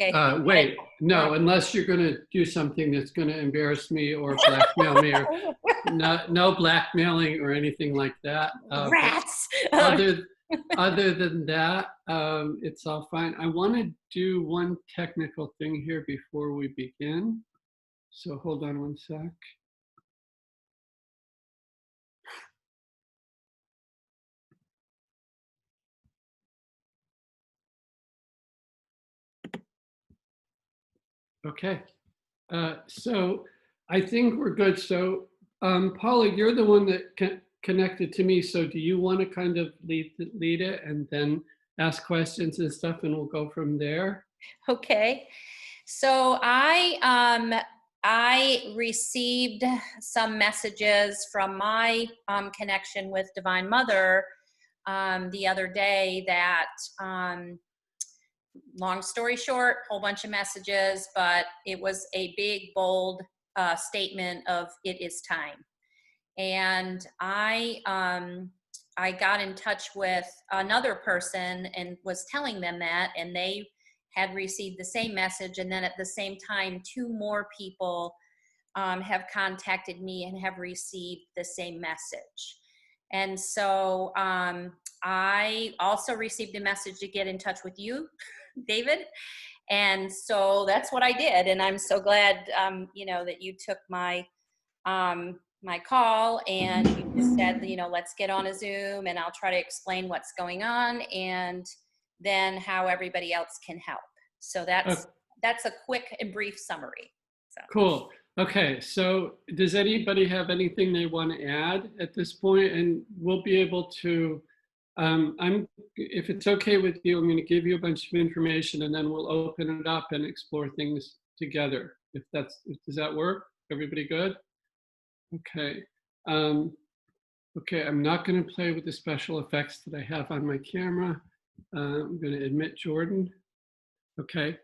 Okay. Wait, no, unless you're going to do something that's going to embarrass me or blackmail me, or no blackmailing or anything like that. But Rats. other other than that, it's all fine. I want to do one technical thing here before we begin. So hold on one sec. Okay. So I think we're good. So Paula, you're the one that connected to me. So do you want to kind of lead it and then ask questions and stuff, and we'll go from there? Okay. So I received some messages from my connection with Divine Mother the other day that long story short, whole bunch of messages, but it was a big, bold statement of it is time. And I got in touch with another person and was telling them that, and they had received the same message. And then at the same time, two more people have contacted me and have received the same message. And so I also received a message to get in touch with you, David. And so that's what I did. And I'm so glad, that you took my my call and you just said, let's get on a Zoom and I'll try to explain what's going on and then how everybody else can help. So that's a quick and brief summary. So. Cool. Okay, so does anybody have anything they want to add at this point? And we'll be able to, if it's okay with you, I'm going to give you a bunch of information and then we'll open it up and explore things together. Does that work? Everybody good? Okay. Okay, I'm not going to play with the special effects that I have on my camera. I'm going to admit Jordan. Okay.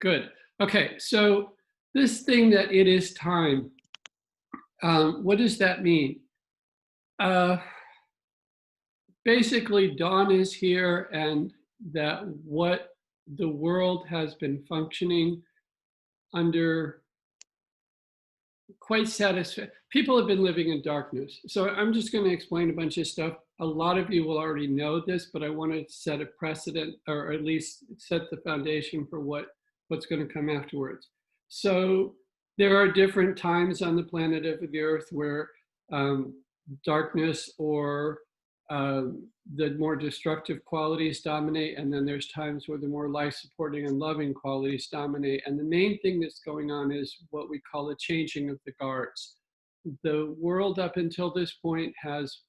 Good. Okay, so this thing that it is time, what does that mean? Basically, dawn is here, and that what the world has been functioning under quite satisfied. People have been living in darkness. So I'm just going to explain a bunch of stuff. A lot of you will already know this, but I want to set a precedent, or at least set the foundation for what's going to come afterwards. So there are different times on the planet of the Earth where darkness or the more destructive qualities dominate, and then there's times where the more life-supporting and loving qualities dominate. And the main thing that's going on is what we call a changing of the guards. The world up until this point has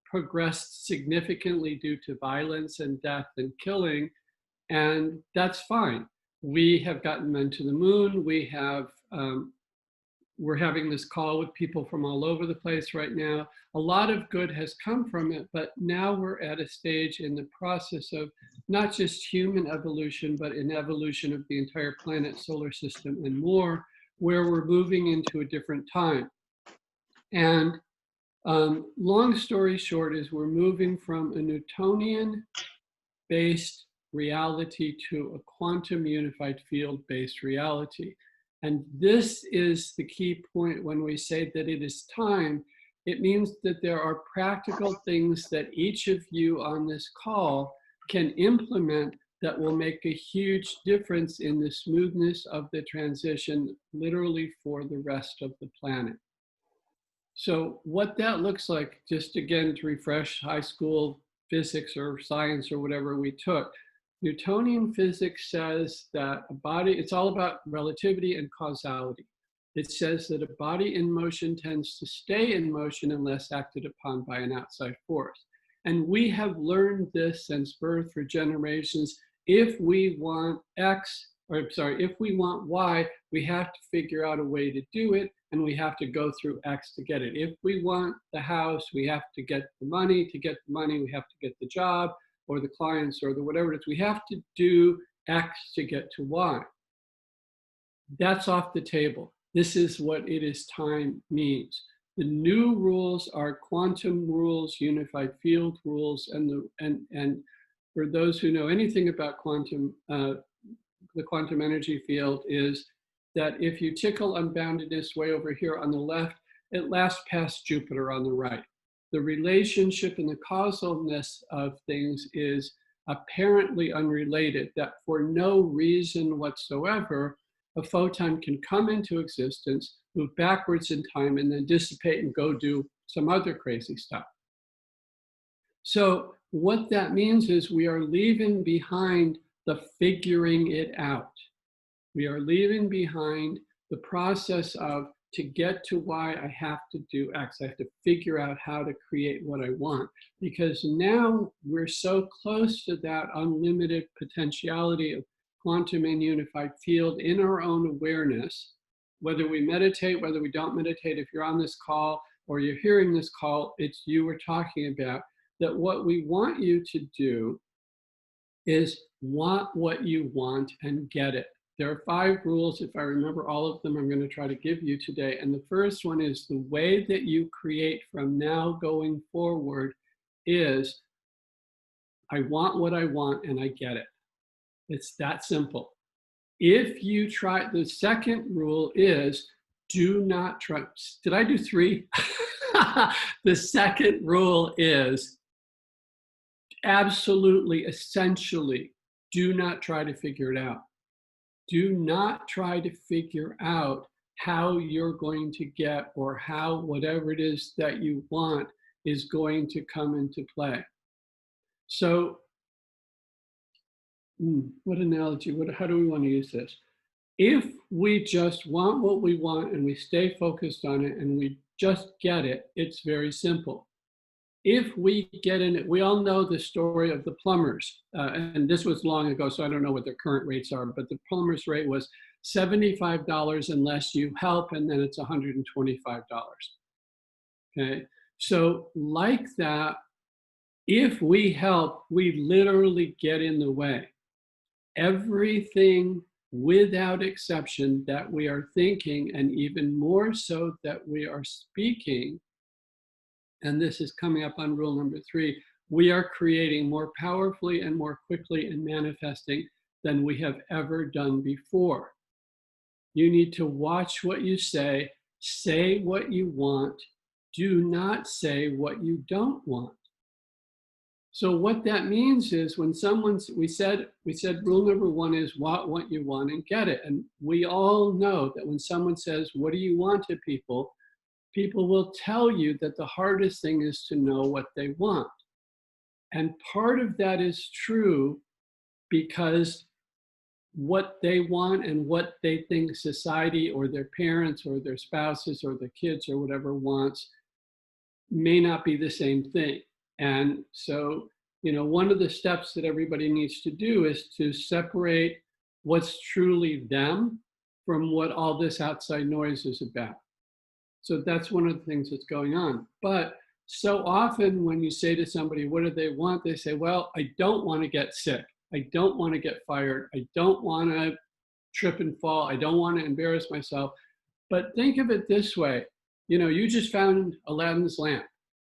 progressed significantly due to violence and death and killing, and that's fine. We have gotten men to the moon. We have we're having this call with people from all over the place right now. A lot of good has come from it, but now we're at a stage in the process of not just human evolution, but an evolution of the entire planet, solar system, and more, where we're moving into a different time. And long story short is we're moving from a Newtonian-based reality to a quantum unified field-based reality. And this is the key point when we say that it is time. It means that there are practical things that each of you on this call can implement that will make a huge difference in the smoothness of the transition, literally for the rest of the planet. So what that looks like, just again to refresh high school physics or science or whatever we took, Newtonian physics says that a body, it's all about relativity and causality. It says that a body in motion tends to stay in motion unless acted upon by an outside force. And we have learned this since birth for generations. If we want if we want Y, we have to figure out a way to do it, and we have to go through X to get it. If we want the house, we have to get the money. To get the money, we have to get the job, or the clients, or the whatever it is. We have to do X to get to Y. That's off the table. This is what it is time means. The new rules are quantum rules, unified field rules, and for those who know anything about the quantum energy field, is that if you tickle unboundedness way over here on the left, it lasts past Jupiter on the right. The relationship and the causalness of things is apparently unrelated, that for no reason whatsoever, a photon can come into existence, move backwards in time, and then dissipate and go do some other crazy stuff. So what that means is we are leaving behind the figuring it out. We are leaving behind the process of, to get to Y, I have to do X. I have to figure out how to create what I want. Because now we're so close to that unlimited potentiality of quantum and unified field in our own awareness, whether we meditate, whether we don't meditate, if you're on this call or you're hearing this call, it's you we're talking about, that what we want you to do is want what you want and get it. There are 5 rules. If I remember all of them, I'm going to try to give you today. And the first one is the way that you create from now going forward is, I want what I want and I get it. It's that simple. If you try, the second rule is, do not try. Did I do 3? The second rule is absolutely, essentially, do not try to figure it out. Do not try to figure out how you're going to get, or how whatever it is that you want is going to come into play. So, what analogy, how do we want to use this? If we just want what we want and we stay focused on it and we just get it, it's very simple. If we get in it, we all know the story of the plumbers, and this was long ago, so I don't know what their current rates are, but the plumber's rate was $75 unless you help, and then it's $125. Okay, so like that, if we help, we literally get in the way. Everything without exception that we are thinking, and even more so that we are speaking, and this is coming up on rule number 3, we are creating more powerfully and more quickly and manifesting than we have ever done before. You need to watch what you say what you want, do not say what you don't want. So what that means is, when we said rule number 1 is want what you want and get it. And we all know that when someone says, what do you want to people, people will tell you that the hardest thing is to know what they want. And part of that is true, because what they want and what they think society or their parents or their spouses or their kids or whatever wants may not be the same thing. And so, one of the steps that everybody needs to do is to separate what's truly them from what all this outside noise is about. So that's one of the things that's going on. But so often when you say to somebody, what do they want? They say, well, I don't want to get sick. I don't want to get fired. I don't want to trip and fall. I don't want to embarrass myself. But think of it this way. You just found Aladdin's lamp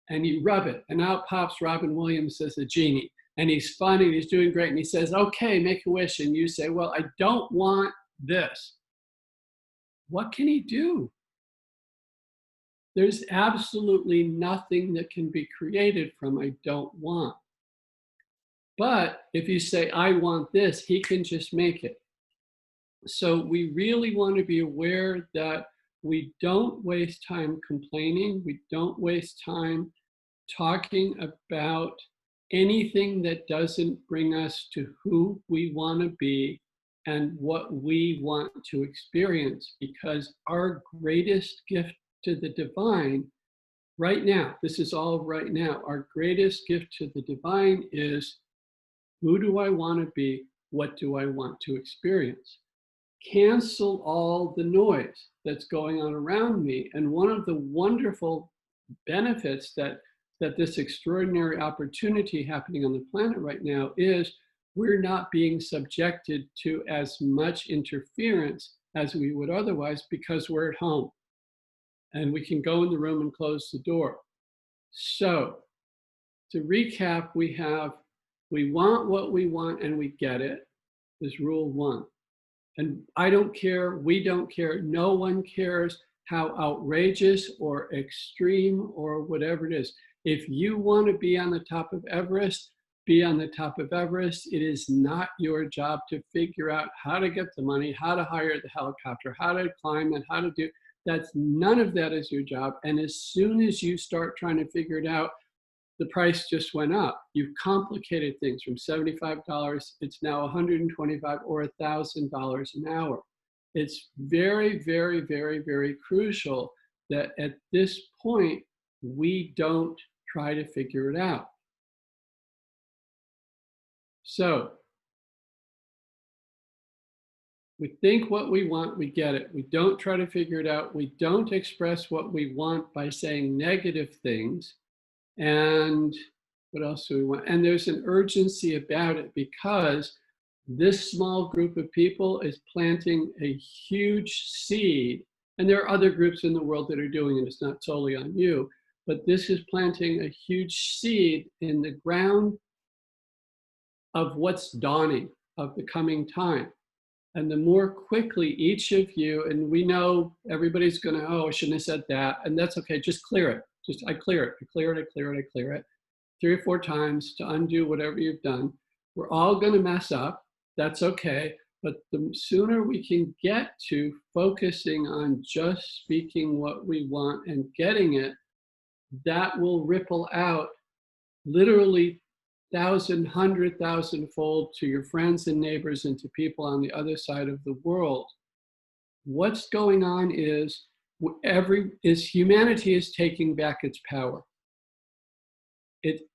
and you rub it, and out pops Robin Williams as the genie. And he's fun and he's doing great. And he says, okay, make a wish. And you say, well, I don't want this. What can he do? There's absolutely nothing that can be created from I don't want. But if you say, I want this, he can just make it. So we really want to be aware that we don't waste time complaining. We don't waste time talking about anything that doesn't bring us to who we want to be and what we want to experience, because our greatest gift to the divine right now, this is all right now, our greatest gift to the divine is, who do I want to be? What do I want to experience? Cancel all the noise that's going on around me. And one of the wonderful benefits that this extraordinary opportunity happening on the planet right now is, we're not being subjected to as much interference as we would otherwise, because we're at home and we can go in the room and close the door. So to recap, we have We want what we want and we get it, is rule one. And I don't care, we don't care, no one cares how outrageous or extreme or whatever it is. If you want to be on the top of Everest, be on the top of Everest. It is not your job to figure out how to get the money, how to hire the helicopter, how to climb it, how to do. That's none of that is your job. And as soon as you start trying to figure it out, the price just went up. You've complicated things from $75, it's now $125 or $1,000 an hour. It's very, very, very, very crucial that at this point, we don't try to figure it out. So we think what we want, we get it. We don't try to figure it out. We don't express what we want by saying negative things. And what else do we want? And there's an urgency about it because this small group of people is planting a huge seed. And there are other groups in the world that are doing it. It's not solely on you, but this is planting a huge seed in the ground of what's dawning, of the coming time. And the more quickly each of you, and we know everybody's gonna, oh, I shouldn't have said that, and that's okay, just clear it. Just, I clear it, I clear it, I clear it, I clear it. 3 or 4 times to undo whatever you've done. We're all gonna mess up, that's okay, but the sooner we can get to focusing on just speaking what we want and getting it, that will ripple out literally 1,000, 100,000-fold to your friends and neighbors and to people on the other side of the world. What's going on is humanity is taking back its power.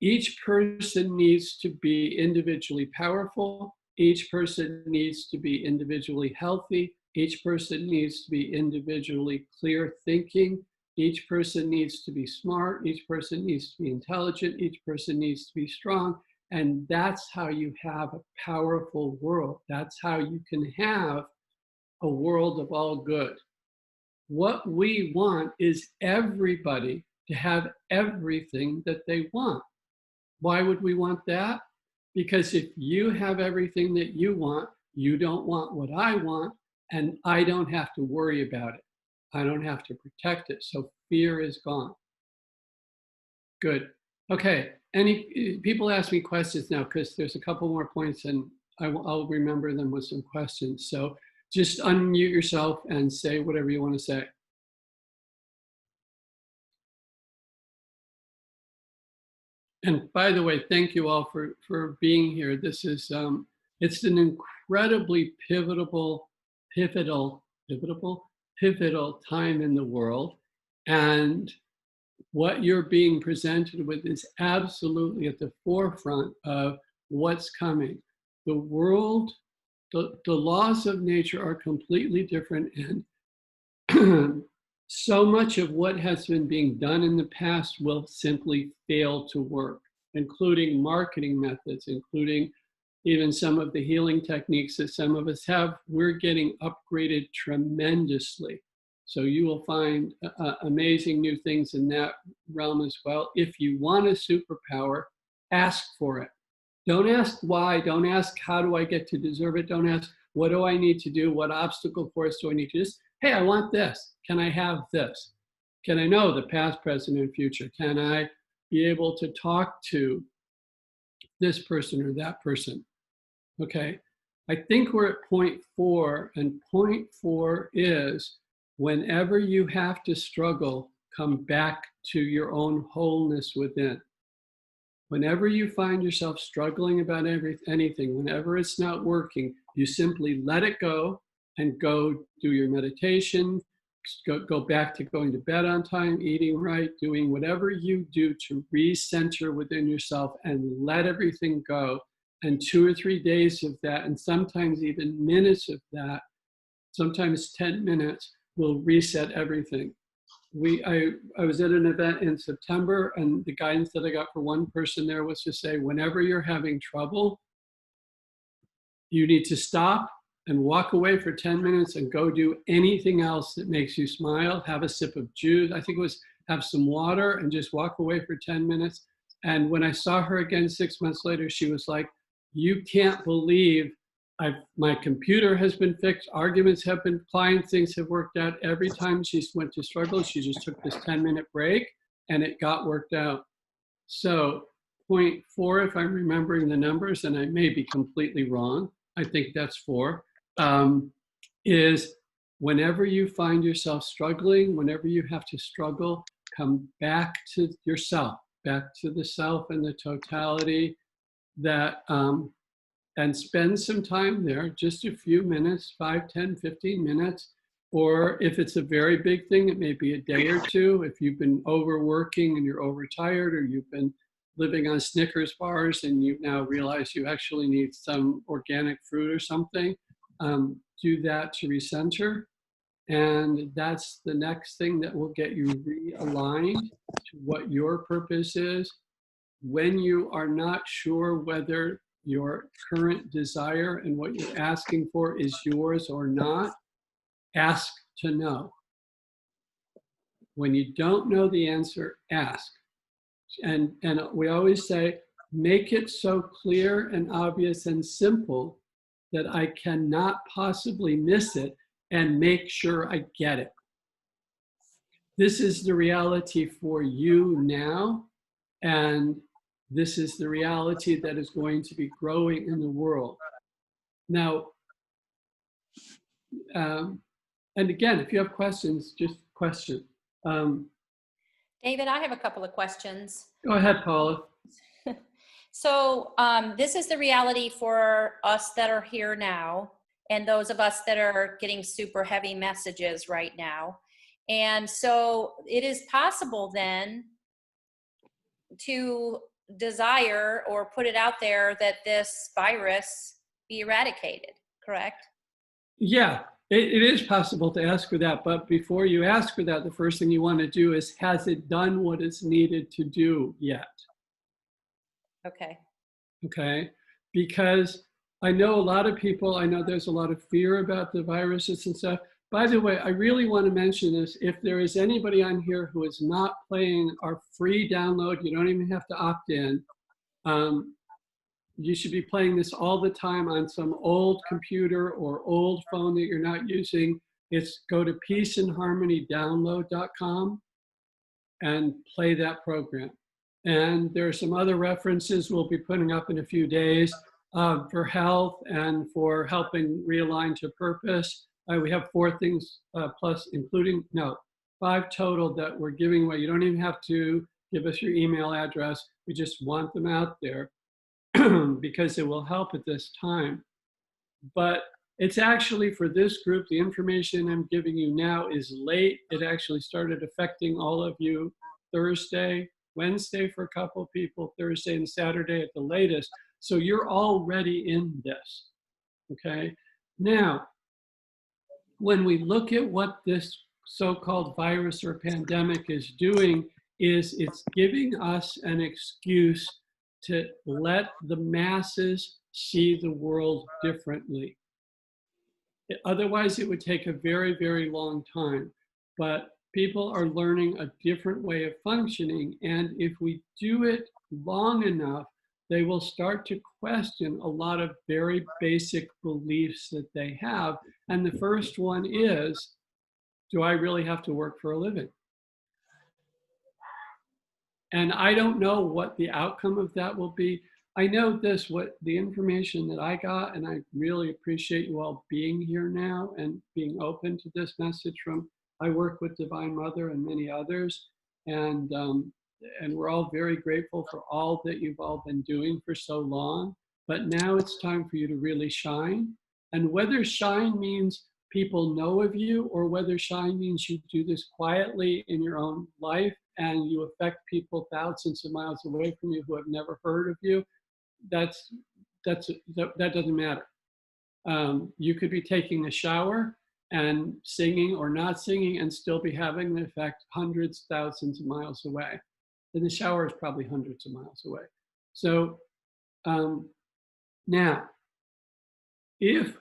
Each person needs to be individually powerful. Each person needs to be individually healthy. Each person needs to be individually clear thinking. Each person needs to be smart. Each person needs to be intelligent. Each person needs to be strong. And that's how you have a powerful world. That's how you can have a world of all good. What we want is everybody to have everything that they want. Why would we want that? Because if you have everything that you want, you don't want what I want, and I don't have to worry about it. I don't have to protect it. So fear is gone. Good. Okay. Any people ask me questions now because there's a couple more points and I'll remember them with some questions. So just unmute yourself and say whatever you want to say. And by the way, thank you all for being here. This is, it's an incredibly pivotal time in the world. And what you're being presented with is absolutely at the forefront of what's coming. The world, the laws of nature are completely different, and so much of what has been being done in the past will simply fail to work, including marketing methods, including even some of the healing techniques that some of us have. We're getting upgraded tremendously. So you will find amazing new things in that realm as well. If you want a superpower, ask for it. Don't ask why, don't ask how do I get to deserve it, don't ask what do I need to do, what obstacle course do I need to just, hey, I want this, can I have this? Can I know the past, present, and future? Can I be able to talk to this person or that person? Okay, I think we're at point 4, and point 4 is whenever you have to struggle, come back to your own wholeness within. Whenever you find yourself struggling about anything, whenever it's not working, you simply let it go and go do your meditation, go back to going to bed on time, eating right, doing whatever you do to recenter within yourself and let everything go. And 2 or 3 days of that, and sometimes even minutes of that, sometimes 10 minutes, will reset everything. I was at an event in September, and the guidance that I got for one person there was to say, whenever you're having trouble, you need to stop and walk away for 10 minutes and go do anything else that makes you smile. Have a sip of juice. I think it was have some water and just walk away for 10 minutes And when I saw her again 6 months later, she was like, you can't believe my computer has been fixed, arguments have been, client things have worked out. Every time she went to struggle, she just took this 10-minute break and it got worked out. So point 4, if I'm remembering the numbers, and I may be completely wrong, I think that's 4, is whenever you find yourself struggling, whenever you have to struggle, come back to yourself, back to the self and the totality that, and spend some time there, just a few minutes, 5, 10, 15 minutes. Or if it's a very big thing, it may be a day or two. If you've been overworking and you're overtired, or you've been living on Snickers bars and you now realize you actually need some organic fruit or something, do that to recenter. And that's the next thing that will get you realigned to what your purpose is. When you are not sure whether your current desire and what you're asking for is yours or not, ask to know. When you don't know the answer, ask. And we always say, make it so clear and obvious and simple that I cannot possibly miss it, and make sure I get it. This is the reality for you now, and this is the reality that is going to be growing in the world. Now, and again, if you have questions, just question. David, I have a couple of questions. Go ahead, Paula. So this is the reality for us that are here now, and those of us that are getting super heavy messages right now. And so it is possible then to desire or put it out there that this virus be eradicated, correct? Yeah, it is possible to ask for that. But before you ask for that, the first thing you want to do is, has it done what it's needed to do yet? Okay. Okay, because I know a lot of people, I know there's a lot of fear about the viruses and stuff. By the way, I really want to mention this. If there is anybody on here who is not playing our free download, you don't even have to opt in. You should be playing this all the time on some old computer or old phone that you're not using. It's go to peaceandharmonydownload.com and play that program. And there are some other references we'll be putting up in a few days for health and for helping realign to purpose. We have 4 things plus, including, no, 5 total that we're giving away. You don't even have to give us your email address. We just want them out there because it will help at this time. But it's actually for this group, the information I'm giving you now is late. It actually started affecting all of you Thursday, Wednesday for a couple of people, Thursday and Saturday at the latest. So you're already in this, okay? Now, when we look at what this so-called virus or pandemic is doing, is it's giving us an excuse to let the masses see the world differently. Otherwise, it would take a very, very long time. But people are learning a different way of functioning. And if we do it long enough, they will start to question a lot of very basic beliefs that they have. And the first one is, do I really have to work for a living? And I don't know what the outcome of that will be. I know this, what the information that I got, and I really appreciate you all being here now and being open to this message from, I work with Divine Mother and many others, and we're all very grateful for all that you've all been doing for so long. But now it's time for you to really shine. And whether shine means people know of you, or whether shine means you do this quietly in your own life and you affect people thousands of miles away from you who have never heard of you, that doesn't matter. You could be taking a shower and singing or not singing and still be having an effect hundreds, thousands of miles away. And the shower is probably hundreds of miles away. So now, if,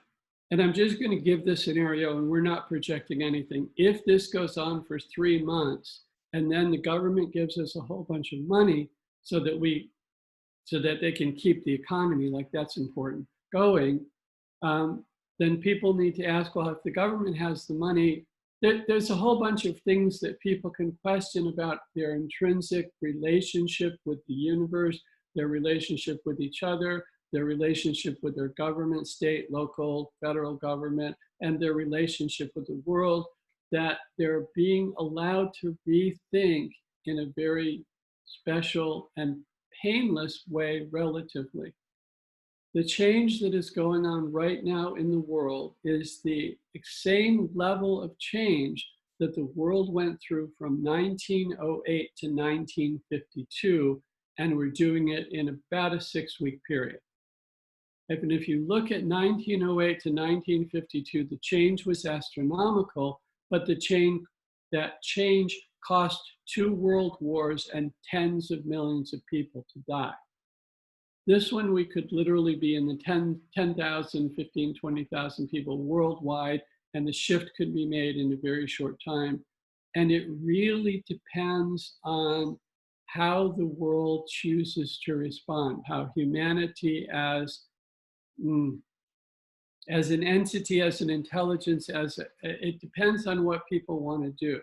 and I'm just going to give this scenario and we're not projecting anything, if this goes on for 3 months and then the government gives us a whole bunch of money so that they can keep the economy, like that's important, going, then people need to ask, well, if the government has the money, there's a whole bunch of things that people can question about their intrinsic relationship with the universe, their relationship with each other, their relationship with their government, state, local, federal government, and their relationship with the world, that they're being allowed to rethink in a very special and painless way relatively. The change that is going on right now in the world is the same level of change that the world went through from 1908 to 1952, and we're doing it in about a 6-week period. And if you look at 1908 to 1952, the change was astronomical, but that change cost 2 world wars and tens of millions of people to die. This one, we could literally be in the 10,000, 15, 20,000 people worldwide, and the shift could be made in a very short time. And it really depends on how the world chooses to respond, how humanity as an entity, as an intelligence, it depends on what people want to do.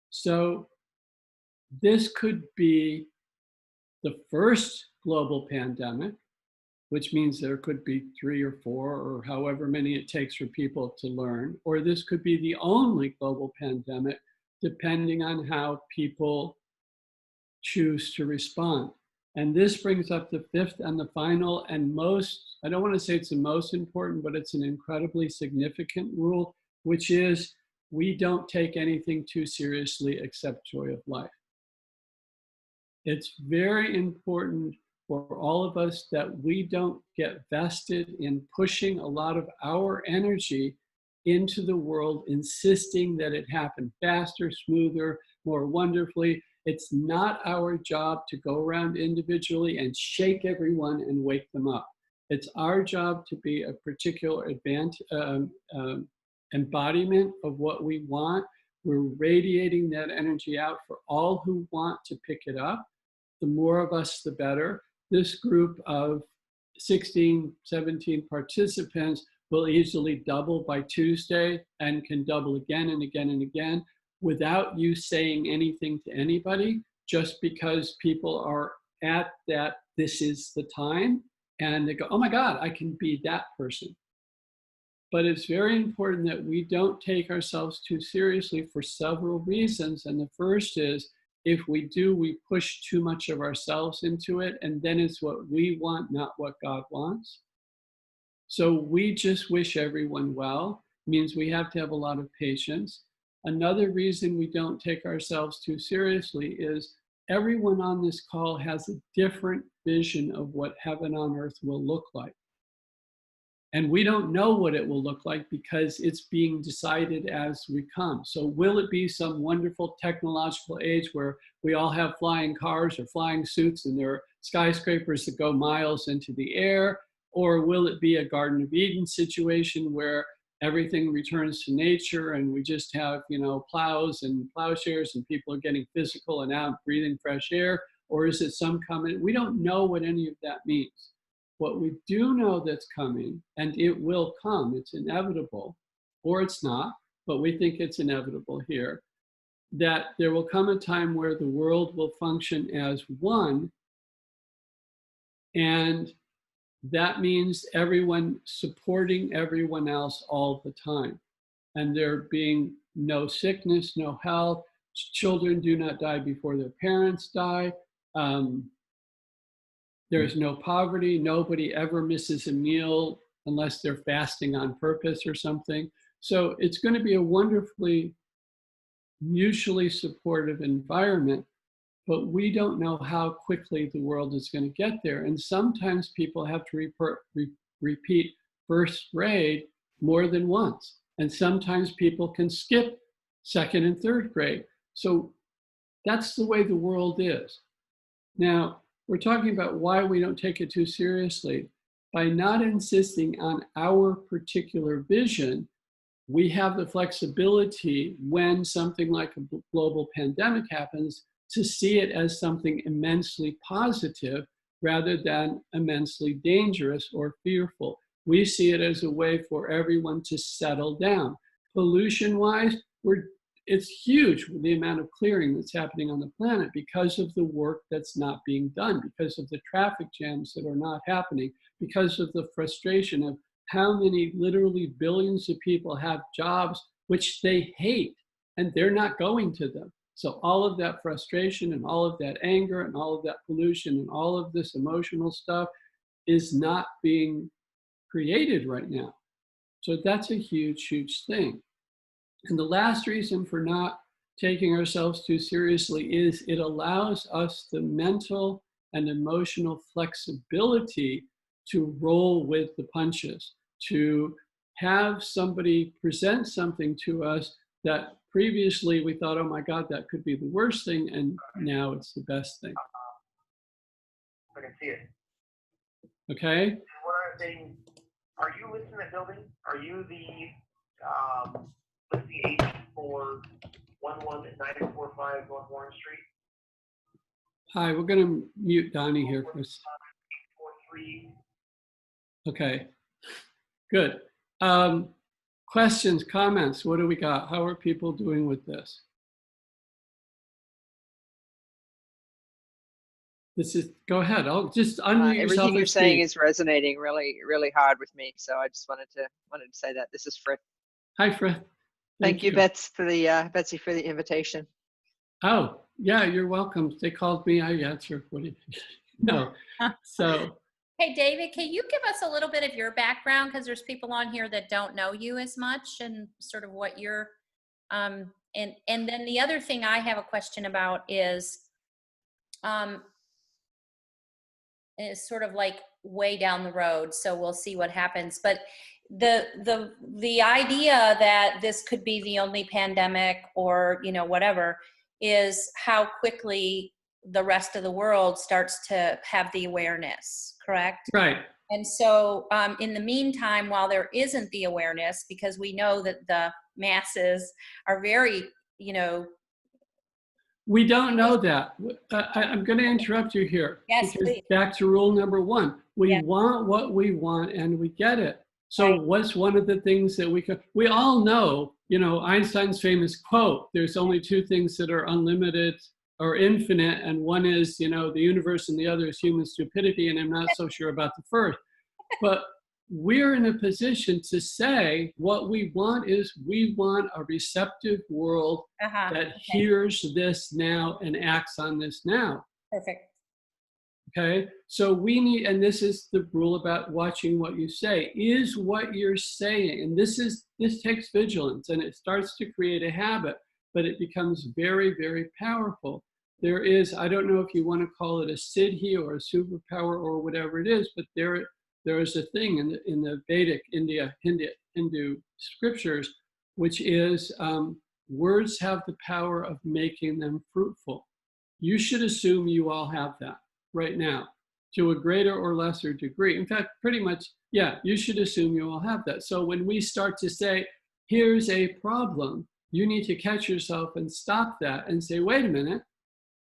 So this could be the first global pandemic, which means there could be 3 or 4 or however many it takes for people to learn, or this could be the only global pandemic, depending on how people choose to respond. And this brings up the 5th and the final and most, I don't want to say it's the most important, but it's an incredibly significant rule, which is we don't take anything too seriously except joy of life. It's very important for all of us that we don't get vested in pushing a lot of our energy into the world, insisting that it happen faster, smoother, more wonderfully. It's not our job to go around individually and shake everyone and wake them up. It's our job to be a particular embodiment of what we want. We're radiating that energy out for all who want to pick it up. The more of us, the better. This group of 16, 17 participants will easily double by Tuesday and can double again and again and again without you saying anything to anybody, just because people are at that, this is the time, and they go, oh my God, I can be that person. But it's very important that we don't take ourselves too seriously for several reasons. And the first is, if we do, we push too much of ourselves into it, and then it's what we want, not what God wants. So we just wish everyone well. It means we have to have a lot of patience. Another reason we don't take ourselves too seriously is everyone on this call has a different vision of what heaven on earth will look like. And we don't know what it will look like because it's being decided as we come. So will it be some wonderful technological age where we all have flying cars or flying suits and there are skyscrapers that go miles into the air? Or will it be a Garden of Eden situation where everything returns to nature and we just have, plows and plowshares and people are getting physical and out breathing fresh air? Or is it some coming? We don't know what any of that means. What we do know that's coming, and it will come, it's inevitable, or it's not, but we think it's inevitable here, that there will come a time where the world will function as one, and that means everyone supporting everyone else all the time. And there being no sickness, no health, children do not die before their parents die. There's no poverty. Nobody ever misses a meal unless they're fasting on purpose or something. So it's going to be a wonderfully mutually supportive environment, but we don't know how quickly the world is going to get there. And sometimes people have to repeat first grade more than once. And sometimes people can skip 2nd and 3rd grade. So that's the way the world is. Now, we're talking about why we don't take it too seriously. By not insisting on our particular vision, we have the flexibility when something like a global pandemic happens to see it as something immensely positive rather than immensely dangerous or fearful. We see it as a way for everyone to settle down. Pollution-wise, it's huge, the amount of clearing that's happening on the planet because of the work that's not being done, because of the traffic jams that are not happening, because of the frustration of how many literally billions of people have jobs which they hate and they're not going to them. So all of that frustration and all of that anger and all of that pollution and all of this emotional stuff is not being created right now. So that's a huge, huge thing. And the last reason for not taking ourselves too seriously is it allows us the mental and emotional flexibility to roll with the punches, to have somebody present something to us that previously we thought, oh my God, that could be the worst thing, and now it's the best thing. I can see it. Okay? And one other thing, are you listed in that building? Are you the listing agent for 11945 North Warren Street? Hi, we're going to mute Donnie here for a second. 43. Okay, good. Questions, comments, what do we got? How are people doing with this? Go ahead. I'll just unmute yourself. Everything you're saying is resonating really, really hard with me. So I just wanted to say that. This is Fred. Hi, Fred. Thank you, Betsy, for the invitation. Oh, yeah, you're welcome. They called me, I answered. What did no. So Hey, David, can you give us a little bit of your background? Because there's people on here that don't know you as much and sort of what you're, and then the other thing I have a question about is sort of like way down the road. So we'll see what happens. But the idea that this could be the only pandemic or, you know, whatever, is how quickly the rest of the world starts to have the awareness, correct? right. And so in the meantime, while there isn't the awareness, because we know that the masses are very, you know. We don't know that. I'm going to interrupt you here. Yes, because please. back to rule number one. We Yeah. want what we want and we get it. So Right. what's one of the things that we all know, you know, Einstein's famous quote, there's only two things that are unlimited or infinite, and one is, you know, the universe and the other is human stupidity, and I'm not so sure about the first. But we're in a position to say what we want is we want a receptive world that Okay. hears this now and acts on this now. Perfect. Okay, so we need, and this is the rule about watching what you say, is what you're saying, and this takes vigilance, and it starts to create a habit, but it becomes very, very powerful. There is, I don't know if you want to call it a siddhi or a superpower or whatever it is, but there is a thing in the Vedic Hindu scriptures, which is words have the power of making them fruitful. You should assume you all have that right now, to a greater or lesser degree. In fact, pretty much, yeah, you should assume you all have that. So when we start to say, here's a problem, you need to catch yourself and stop that and say, wait a minute,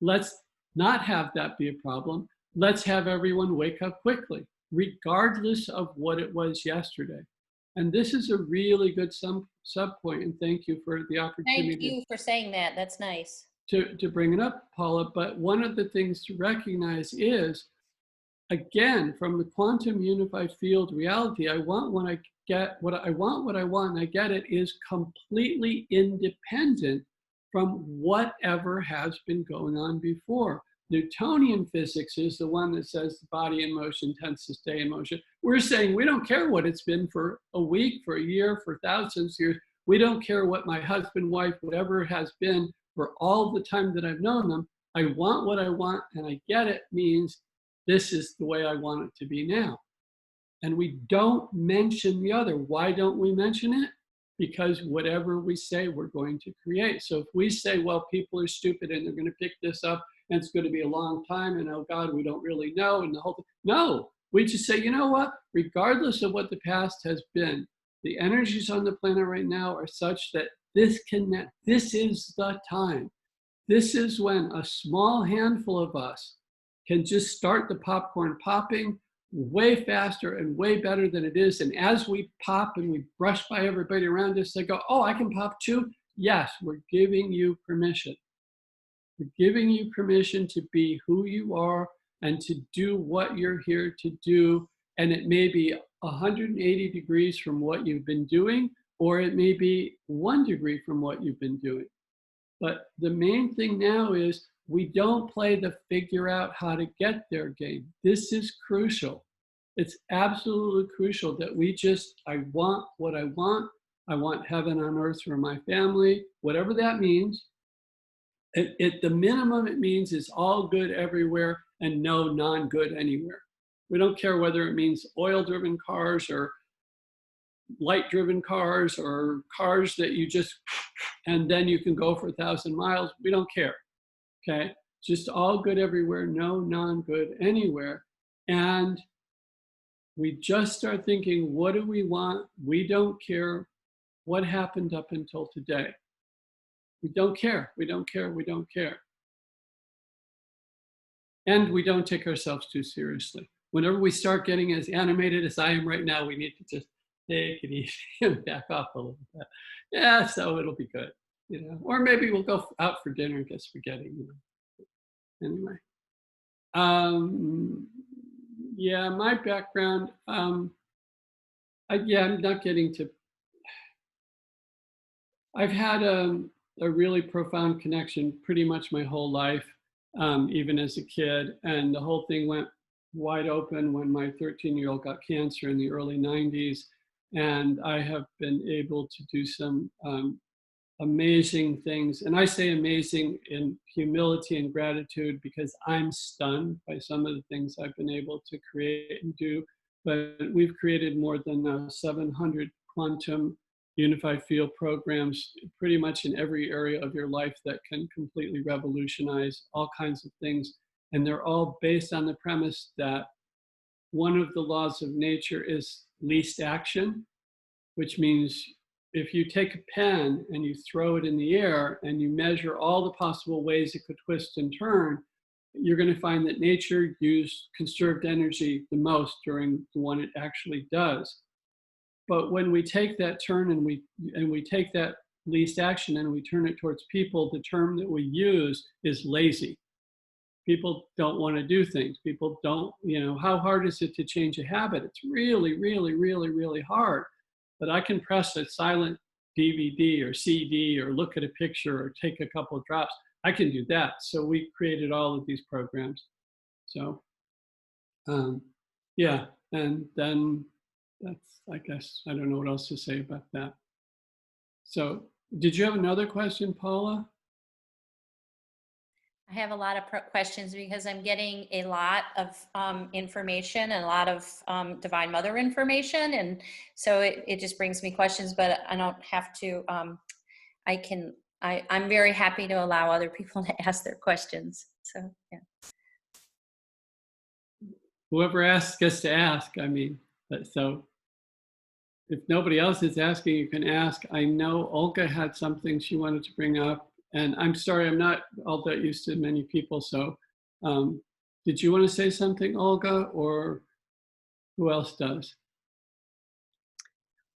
let's not have that be a problem. Let's have everyone wake up quickly, regardless of what it was yesterday. And this is a really good sub point, and thank you for the opportunity. Thank you for saying that. That's nice. To bring it up, Paula, but one of the things to recognize is, again, from the quantum unified field reality, I want when I get what I want and I get it is completely independent from whatever has been going on before. Newtonian physics is the one that says the body in motion tends to stay in motion. We're saying we don't care what it's been for a week, for a year, for thousands of years. We don't care what my husband, wife, whatever it has been for all the time that I've known them. I want what I want and I get it means this is the way I want it to be now. And we don't mention the other. Why don't we mention it? Because whatever we say, we're going to create. So if we say, well, people are stupid and they're going to pick this up and it's going to be a long time and oh God, we don't really know and the whole thing. No, we just say, you know what? Regardless of what the past has been, the energies on the planet right now are such that this is the time. This is when a small handful of us can just start the popcorn popping way faster and way better than it is. And as we pop and we brush by everybody around us, they go, oh, I can pop too. Yes, we're giving you permission. We're giving you permission to be who you are and to do what you're here to do. And it may be 180 degrees from what you've been doing, or it may be 1 degree from what you've been doing. But the main thing now is we don't play the figure out how to get there game. This is crucial. It's absolutely crucial that we just, I want what I want. I want heaven on earth for my family, whatever that means. At the minimum, it means it's all good everywhere and no non-good anywhere. We don't care whether it means oil-driven cars or light-driven cars or cars that you just, and then you can go for 1,000 miles. We don't care, okay? Just all good everywhere, no non-good anywhere. And we just start thinking, what do we want? We don't care what happened up until today. We don't care, we don't care, we don't care. And we don't take ourselves too seriously. Whenever we start getting as animated as I am right now, we need to just take it easy and back off a little bit. Yeah, so it'll be good, you know. Or maybe we'll go out for dinner and get spaghetti, you know. Anyway. Yeah, my background, I'm not getting to, I've had a really profound connection pretty much my whole life, even as a kid. And the whole thing went wide open when my 13-year-old got cancer in the early 90s. And I have been able to do some amazing things. And I say amazing in humility and gratitude because I'm stunned by some of the things I've been able to create and do. But we've created more than 700 quantum unified field programs pretty much in every area of your life that can completely revolutionize all kinds of things. And they're all based on the premise that one of the laws of nature is least action, which means if you take a pen and you throw it in the air and you measure all the possible ways it could twist and turn, you're going to find that nature used conserved energy the most during the one it actually does. But when we take that turn and we take that least action and we turn it towards people, the term that we use is lazy. People don't want to do things. People don't, you know, how hard is it to change a habit? It's really, really, really, really hard. But I can press a silent DVD or CD or look at a picture or take a couple of drops. I can do that. So we created all of these programs. So, yeah, and then that's, I guess, I don't know what else to say about that. So did you have another question, Paula? I have a lot of questions because I'm getting a lot of information and a lot of Divine Mother information. And so it just brings me questions, but I don't have to, I'm very happy to allow other people to ask their questions. So, yeah. Whoever asks gets to ask, I mean, so if nobody else is asking, you can ask. I know Olga had something she wanted to bring up. And I'm sorry, I'm not all that used to many people. So did you want to say something, Olga, or who else does?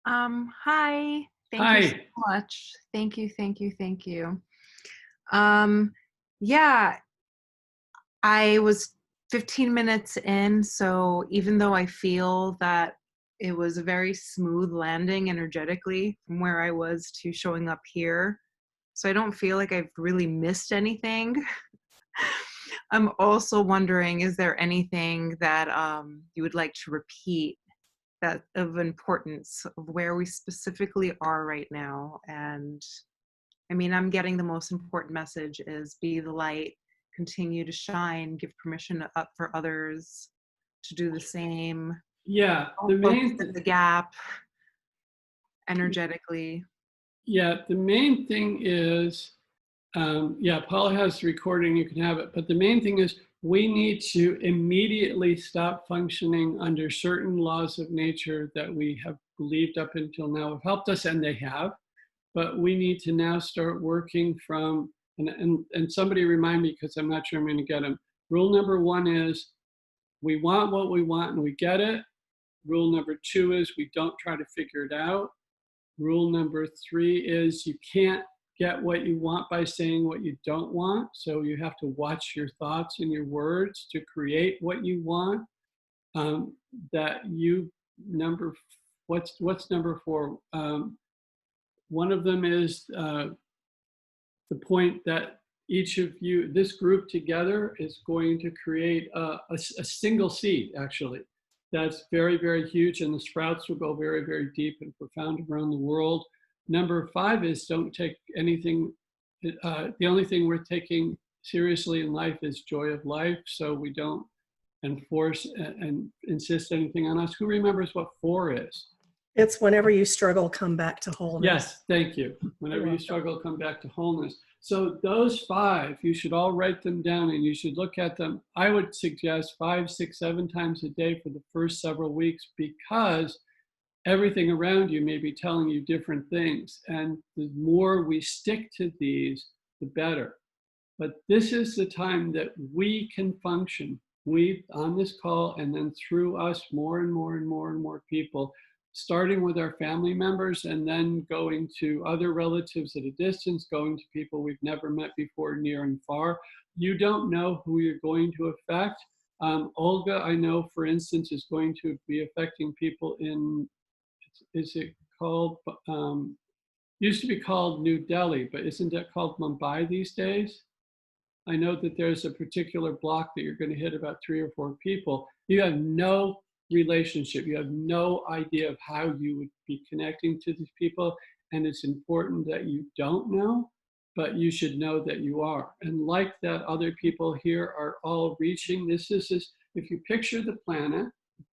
Hi, thank Hi. you so much. Thank you, thank you, thank you. Yeah, I was 15 minutes in, so even though I feel that it was a very smooth landing energetically from where I was to showing up here, so I don't feel like I've really missed anything. I'm also wondering, is there anything that you would like to repeat that of importance of where we specifically are right now? And I mean, I'm getting the most important message is be the light, continue to shine, give permission up for others to do the same. Yeah, the gap energetically. Yeah, the main thing is, yeah, Paula has the recording, you can have it, but the main thing is we need to immediately stop functioning under certain laws of nature that we have believed up until now have helped us, and they have, but we need to now start working from and somebody remind me because I'm not sure I'm going to get them. Rule number 1 is we want what we want and we get it. Rule number 2 is we don't try to figure it out. Rule number 3 is you can't get what you want by saying what you don't want. So you have to watch your thoughts and your words to create what you want. What's number 4? One of them is the point that each of you, this group together, is going to create a single seed, actually. That's very, very huge, and the sprouts will go very, very deep and profound around the world. Number 5 is don't take anything, the only thing worth taking seriously in life is joy of life, so we don't enforce and insist anything on us. Who remembers what 4 is? It's whenever you struggle, come back to wholeness. Yes, thank you. Whenever you struggle, come back to wholeness. So those 5, you should all write them down and you should look at them. I would suggest 5, 6, 7 times a day for the first several weeks, because everything around you may be telling you different things. And the more we stick to these, the better. But this is the time that we can function. We on this call, and then through us, more and more and more and more people, starting with our family members and then going to other relatives at a distance, going to people we've never met before, near and far. You don't know who you're going to affect. Olga, I know, for instance, is going to be affecting people in, is it called, used to be called New Delhi, but isn't that called Mumbai these days? I know that there's a particular block that you're going to hit about 3 or 4 people. You have no relationship. You have no idea of how you would be connecting to these people. And it's important that you don't know, but you should know that you are. And like that, other people here are all reaching. This is, if you picture the planet,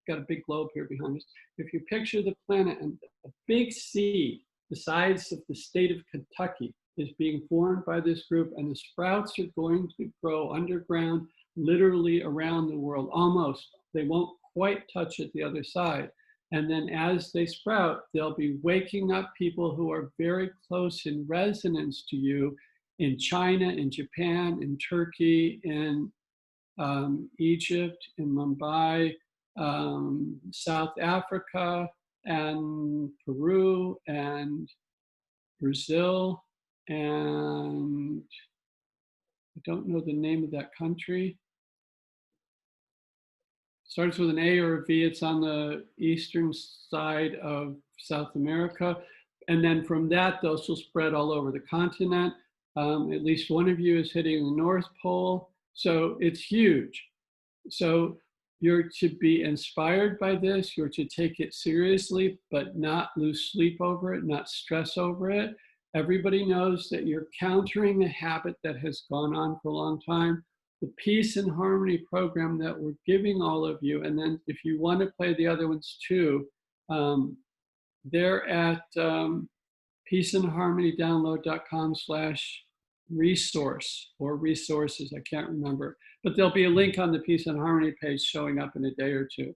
got a big globe here behind us. If you picture the planet and a big seed the size of the state of Kentucky is being formed by this group, and the sprouts are going to grow underground, literally around the world, almost. They won't quite touch it the other side. And then as they sprout, they'll be waking up people who are very close in resonance to you in China, in Japan, in Turkey, in Egypt, in Mumbai, South Africa, and Peru, and Brazil, and I don't know the name of that country. Starts with an A or a V. It's on the eastern side of South America. And then from that, those will spread all over the continent. At least one of you is hitting the North Pole. So it's huge. So you're to be inspired by this. You're to take it seriously, but not lose sleep over it, not stress over it. Everybody knows that you're countering a habit that has gone on for a long time. The Peace and Harmony program that we're giving all of you, and then if you want to play the other ones too, they're at peaceandharmonydownload.com/resource or resources, I can't remember. But there'll be a link on the Peace and Harmony page showing up in a day or two.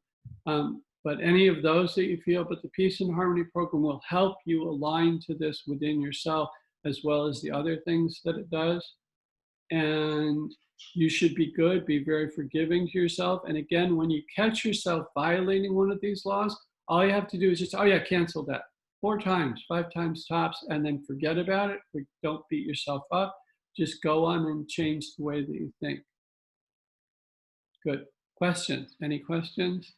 But any of those that you feel, but the Peace and Harmony program will help you align to this within yourself, as well as the other things that it does. And you should be good, be very forgiving to yourself. And again, when you catch yourself violating one of these laws, all you have to do is just, oh yeah, cancel that 4 times, 5 times tops, and then forget about it. Don't beat yourself up. Just go on and change the way that you think. Good. Questions? Any questions?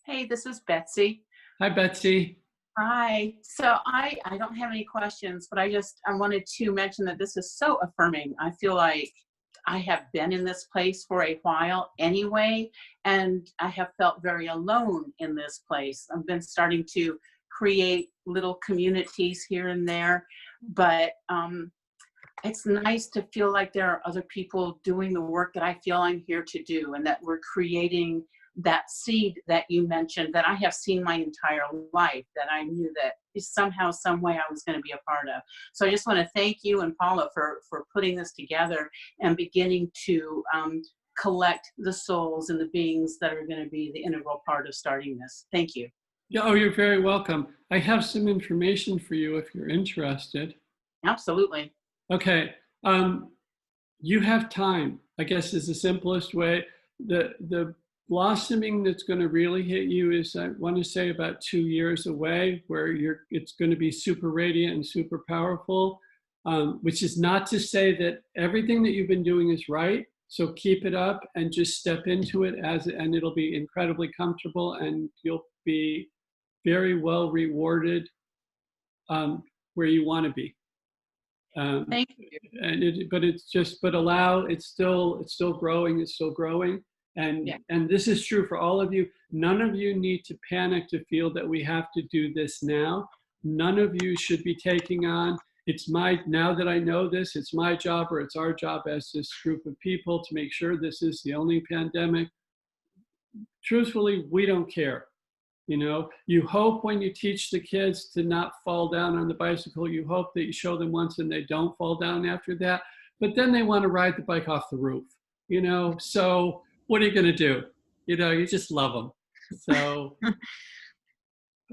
Hey, this is Betsy. Hi, Betsy. Hi. So I don't have any questions, but I wanted to mention that this is so affirming. I feel like I have been in this place for a while anyway, and I have felt very alone in this place. I've been starting to create little communities here and there, but it's nice to feel like there are other people doing the work that I feel I'm here to do, and that we're creating that seed that you mentioned that I have seen my entire life, that I knew that somehow, some way I was going to be a part of. So I just want to thank you and Paula for putting this together and beginning to collect the souls and the beings that are going to be the integral part of starting this. Thank you. Yeah, oh, you're very welcome. I have some information for you if you're interested. Absolutely. Okay. You have time, I guess, is the simplest way. The blossoming that's going to really hit you is, I want to say, about 2 years away, where it's going to be super radiant and super powerful. Which is not to say that everything that you've been doing is right. So keep it up and just step into it and it'll be incredibly comfortable, and you'll be very well rewarded where you want to be. Thank you. It's still growing, and Yeah. and this is true for all of you. None of you need to panic to feel that we have to do this now. None of you should be taking on, now that I know this, it's my job or it's our job as this group of people to make sure this is the only pandemic. Truthfully, we don't care. You hope when you teach the kids to not fall down on the bicycle, you hope that you show them once and they don't fall down after that. But then they want to ride the bike off the roof, So what are you going to do? You just love them. So,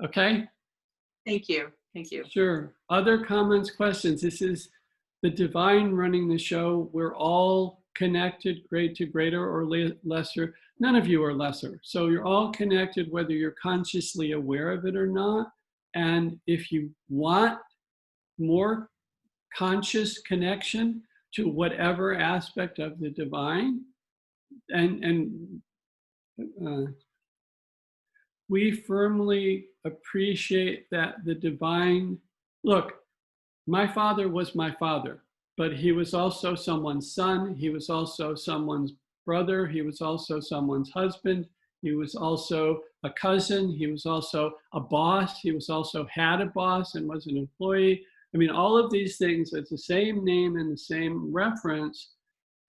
okay. Thank you. Thank you. Sure. Other comments, questions? This is the divine running the show. We're all connected, great to greater or lesser. None of you are lesser. So you're all connected, whether you're consciously aware of it or not. And if you want more conscious connection to whatever aspect of the divine, and we firmly appreciate that the divine, look, my father was my father, but he was also someone's son. He was also someone's brother. He was also someone's husband. He was also a cousin. He was also a boss. He was also had a boss and was an employee. I mean, all of these things, it's the same name and the same reference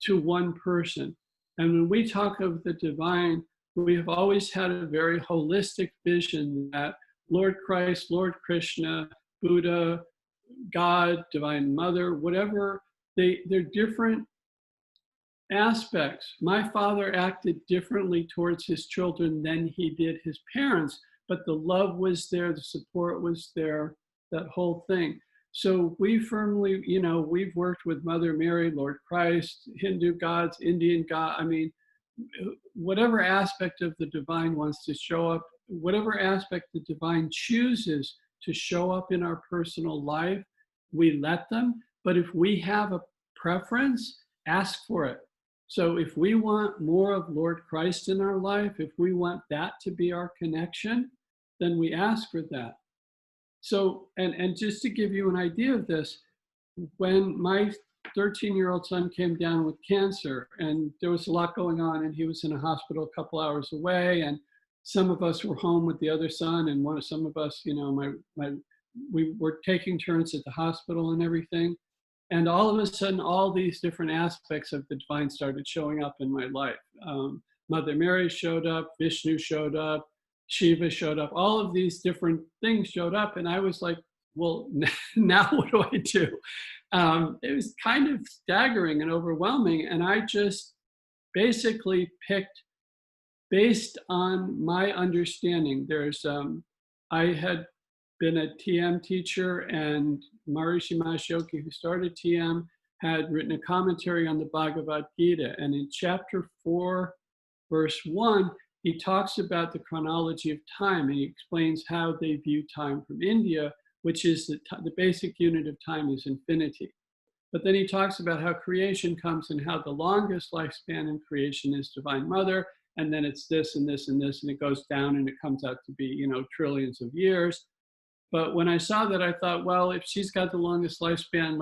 to one person. And when we talk of the divine, we have always had a very holistic vision that Lord Christ, Lord Krishna, Buddha, God, Divine Mother, whatever, they're different aspects. My father acted differently towards his children than he did his parents, but the love was there, the support was there, that whole thing. So we firmly, we've worked with Mother Mary, Lord Christ, Hindu gods, Indian God. I mean, whatever aspect of the divine wants to show up, whatever aspect the divine chooses to show up in our personal life, we let them. But if we have a preference, ask for it. So if we want more of Lord Christ in our life, if we want that to be our connection, then we ask for that. So, and just to give you an idea of this, when my 13-year-old son came down with cancer, and there was a lot going on, and he was in a hospital a couple hours away, and some of us were home with the other son, and some of us, we were taking turns at the hospital and everything. And all of a sudden, all these different aspects of the divine started showing up in my life. Mother Mary showed up, Vishnu showed up, Shiva showed up, all of these different things showed up. And I was like, well, now what do I do? It was kind of staggering and overwhelming. And I just basically picked, based on my understanding, I had been a TM teacher, and Maharishi Mahesh Yogi, who started TM, had written a commentary on the Bhagavad Gita. And in chapter 4, verse 1, he talks about the chronology of time, and he explains how they view time from India, which is the basic unit of time is infinity. But then he talks about how creation comes and how the longest lifespan in creation is Divine Mother, and then it's this and this and this, and it goes down and it comes out to be, trillions of years. But when I saw that, I thought, well, if she's got the longest lifespan,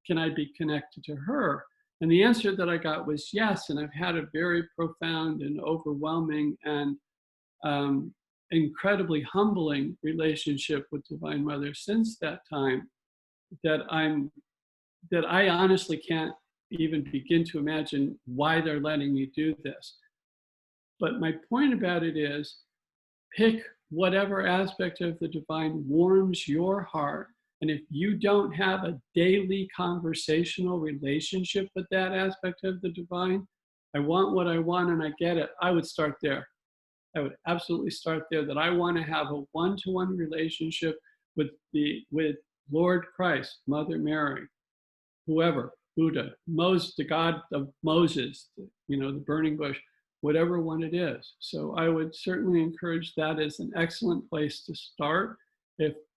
can I be connected to her? And the answer that I got was yes. And I've had a very profound and overwhelming and incredibly humbling relationship with Divine Mother since that time, that I honestly can't even begin to imagine why they're letting me do this. But my point about it is, pick whatever aspect of the divine warms your heart. And if you don't have a daily conversational relationship with that aspect of the divine, I want what I want and I get it, I would start there. I would absolutely start there, that I want to have a one-to-one relationship with Lord Christ, Mother Mary, whoever, Buddha, Moses, the God of Moses, the burning bush, whatever one it is. So I would certainly encourage that as an excellent place to start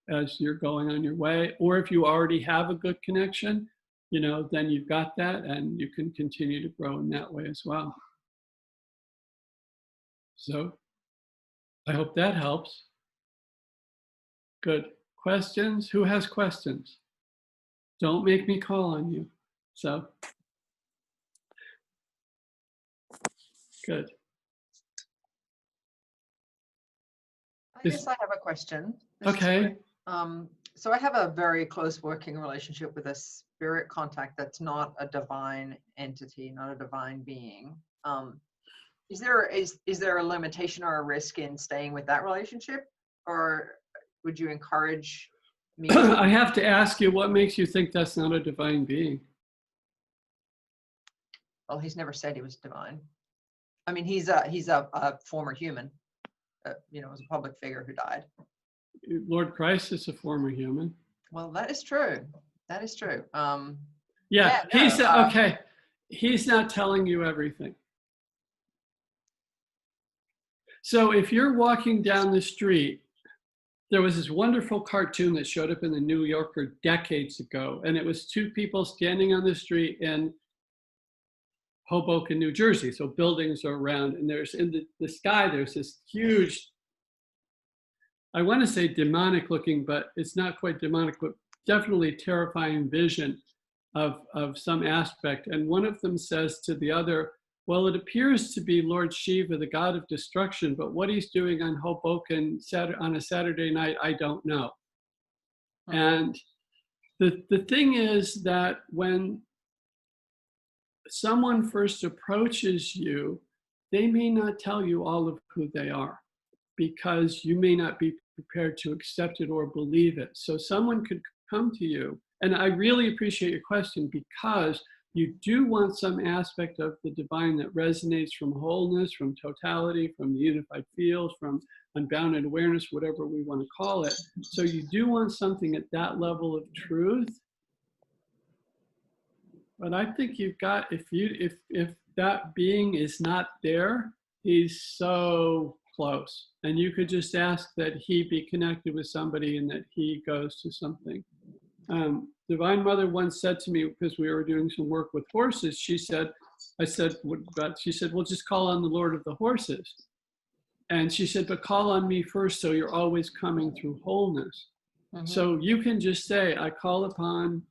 as you're going on your way, or if you already have a good connection, then you've got that and you can continue to grow in that way as well. So I hope that helps. Good. Questions? Who has questions? Don't make me call on you. So, good. I guess I have a question. This is Okay. So I have a very close working relationship with a spirit contact that's not a divine entity, not a divine being. Is there a limitation or a risk in staying with that relationship, or would you encourage me? I have to ask you, what makes you think that's not a divine being? Well, he's never said he was divine. I mean, he's a former human, was a public figure who died. Lord Christ is a former human. Well, that is true. That is true. Yeah, no, okay. He's not telling you everything. So if you're walking down the street, there was this wonderful cartoon that showed up in the New Yorker decades ago, and it was two people standing on the street in Hoboken, New Jersey. So buildings are around, and there's in the sky, there's this huge, I want to say demonic looking, but it's not quite demonic, but definitely terrifying vision of some aspect. And one of them says to the other, well, it appears to be Lord Shiva, the god of destruction, but what he's doing on Hoboken on a Saturday night, I don't know. And the thing is that when someone first approaches you, they may not tell you all of who they are, because you may not be prepared to accept it or believe it. So someone could come to you, and I really appreciate your question, because you do want some aspect of the divine that resonates from wholeness, from totality, from the unified field, from unbounded awareness, whatever we want to call it. So you do want something at that level of truth. But I think you've got, if that being is not there, he's so close. And you could just ask that he be connected with somebody and that he goes to something. Divine Mother once said to me, because we were doing some work with horses, she said, well, just call on the Lord of the horses. And she said, but call on me first, so you're always coming through wholeness. Mm-hmm. So you can just say, I call upon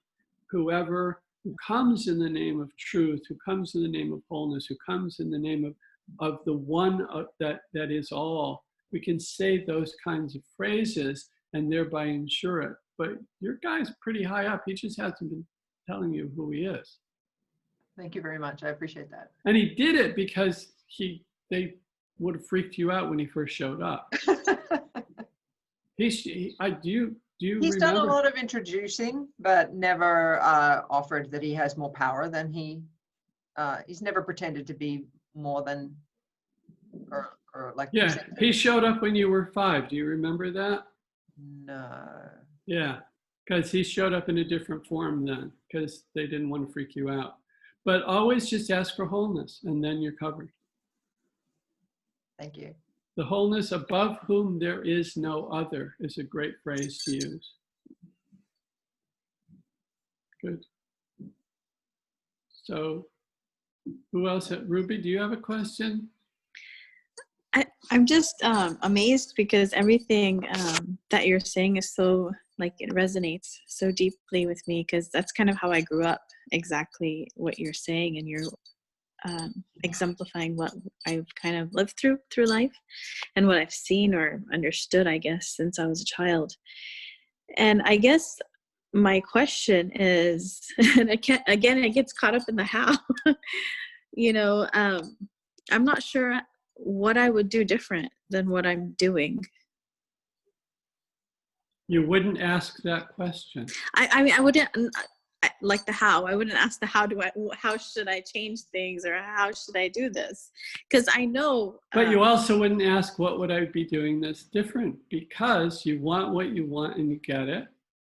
whoever who comes in the name of truth, who comes in the name of wholeness, who comes in the name of the one that is all. We can say those kinds of phrases and thereby ensure it. But your guy's pretty high up. He just hasn't been telling you who he is. Thank you very much. I appreciate that. And he did it because they would have freaked you out when he first showed up. He's done a lot of introducing, but never offered that he has more power than he's never pretended to be more than, or like. Yeah, he showed up when you were 5. Do you remember that? No. Yeah, because he showed up in a different form then, because they didn't want to freak you out. But always just ask for wholeness, and then you're covered. Thank you. The wholeness above whom there is no other is a great phrase to use. Good. So who else? Ruby, do you have a question? I'm just amazed because everything that you're saying is so, like, it resonates so deeply with me, because that's kind of how I grew up, exactly what you're saying, and you're exemplifying what I've kind of lived through life and what I've seen or understood, I guess, since I was a child. And I guess my question is, and it gets caught up in the how, I'm not sure what I would do different than what I'm doing. You wouldn't ask that question. I mean, I wouldn't, like the how. I wouldn't ask the how should I change things, or how should I do this? Because I know. But you also wouldn't ask, what would I be doing that's different? Because you want what you want and you get it.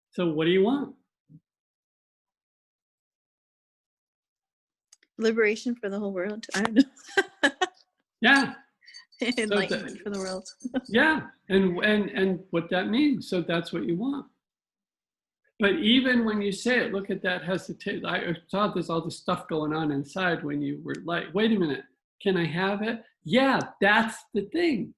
So what do you want? Liberation for the whole world. I don't know. Yeah. Enlightenment for the world. Yeah, and what that means. So that's what you want. But even when you say it, look at that hesitation. I saw there's all this stuff going on inside when you were like, wait a minute, can I have it? Yeah, that's the thing.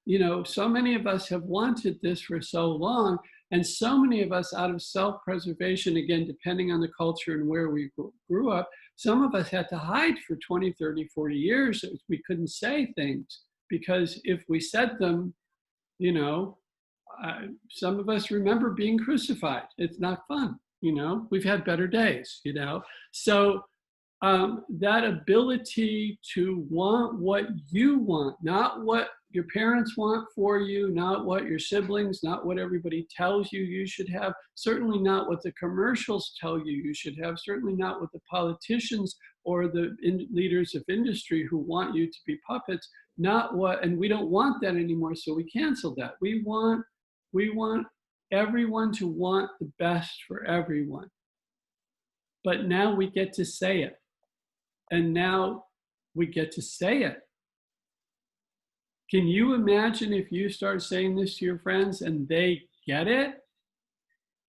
You know, so many of us have wanted this for so long, and so many of us out of self-preservation, again, depending on the culture and where we grew up, some of us had to hide for 20, 30, 40 years. We couldn't say things because if we said them, you know, some of us remember being crucified. It's not fun, you know, we've had better days, you know. So that ability to want what you want, not what your parents want for you, not what your siblings, not what everybody tells you you should have, certainly not what the commercials tell you you should have, certainly not what the politicians or the leaders of industry who want you to be puppets, not what, and we don't want that anymore, so we cancel that. We want everyone to want the best for everyone. But now we get to say it. And now we get to say it. Can you imagine if you start saying this to your friends and they get it?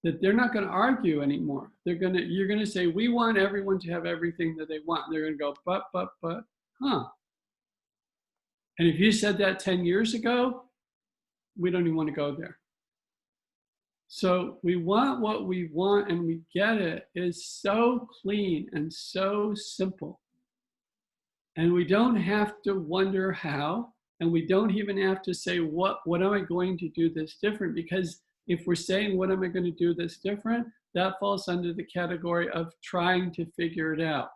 That they're not going to argue anymore. You're going to say, we want everyone to have everything that they want. And they're going to go, but, huh. And if you said that 10 years ago, we don't even want to go there. So we want what we want and we get it is so clean and so simple. And we don't have to wonder how, and we don't even have to say, what am I going to do that's different? Because if we're saying, what am I going to do that's different? That falls under the category of trying to figure it out.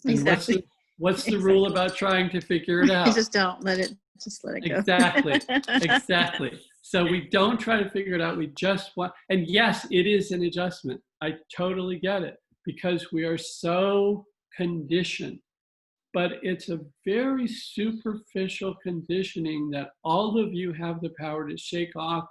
Exactly. And what's the rule about trying to figure it out? Just let it go. Exactly, exactly. So we don't try to figure it out. We just want, and yes, it is an adjustment. I totally get it because we are so conditioned, but it's a very superficial conditioning that all of you have the power to shake off,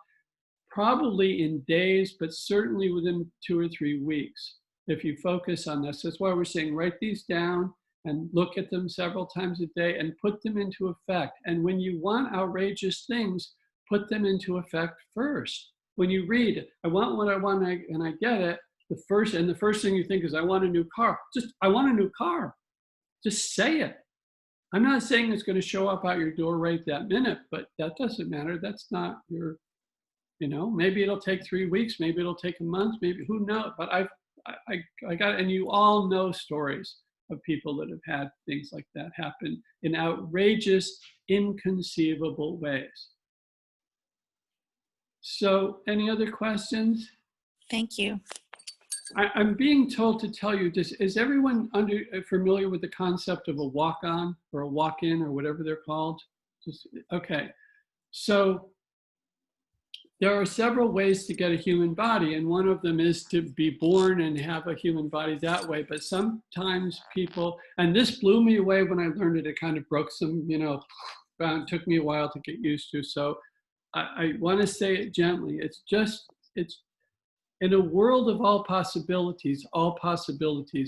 probably in days, but certainly within 2 or 3 weeks, if you focus on this. That's why we're saying write these down and look at them several times a day and put them into effect. And when you want outrageous things, put them into effect first. When you read, I want what I want and I get it, the first thing you think is, I want a new car. Just, I want a new car. Just say it. I'm not saying it's going to show up out your door right that minute, but that doesn't matter. That's not your, you know, maybe it'll take 3 weeks, maybe it'll take a month, maybe, who knows? But I got, and you all know stories of people that have had things like that happen in outrageous, inconceivable ways. So any other questions? Thank you. I'm being told to tell you this. Is everyone familiar with the concept of a walk-on or a walk-in or whatever they're called? Okay. So there are several ways to get a human body, and one of them is to be born and have a human body that way. But sometimes people, and this blew me away when I learned it, it kind of broke some, you know, it took me a while to get used to. So I want to say it gently. It's in a world of all possibilities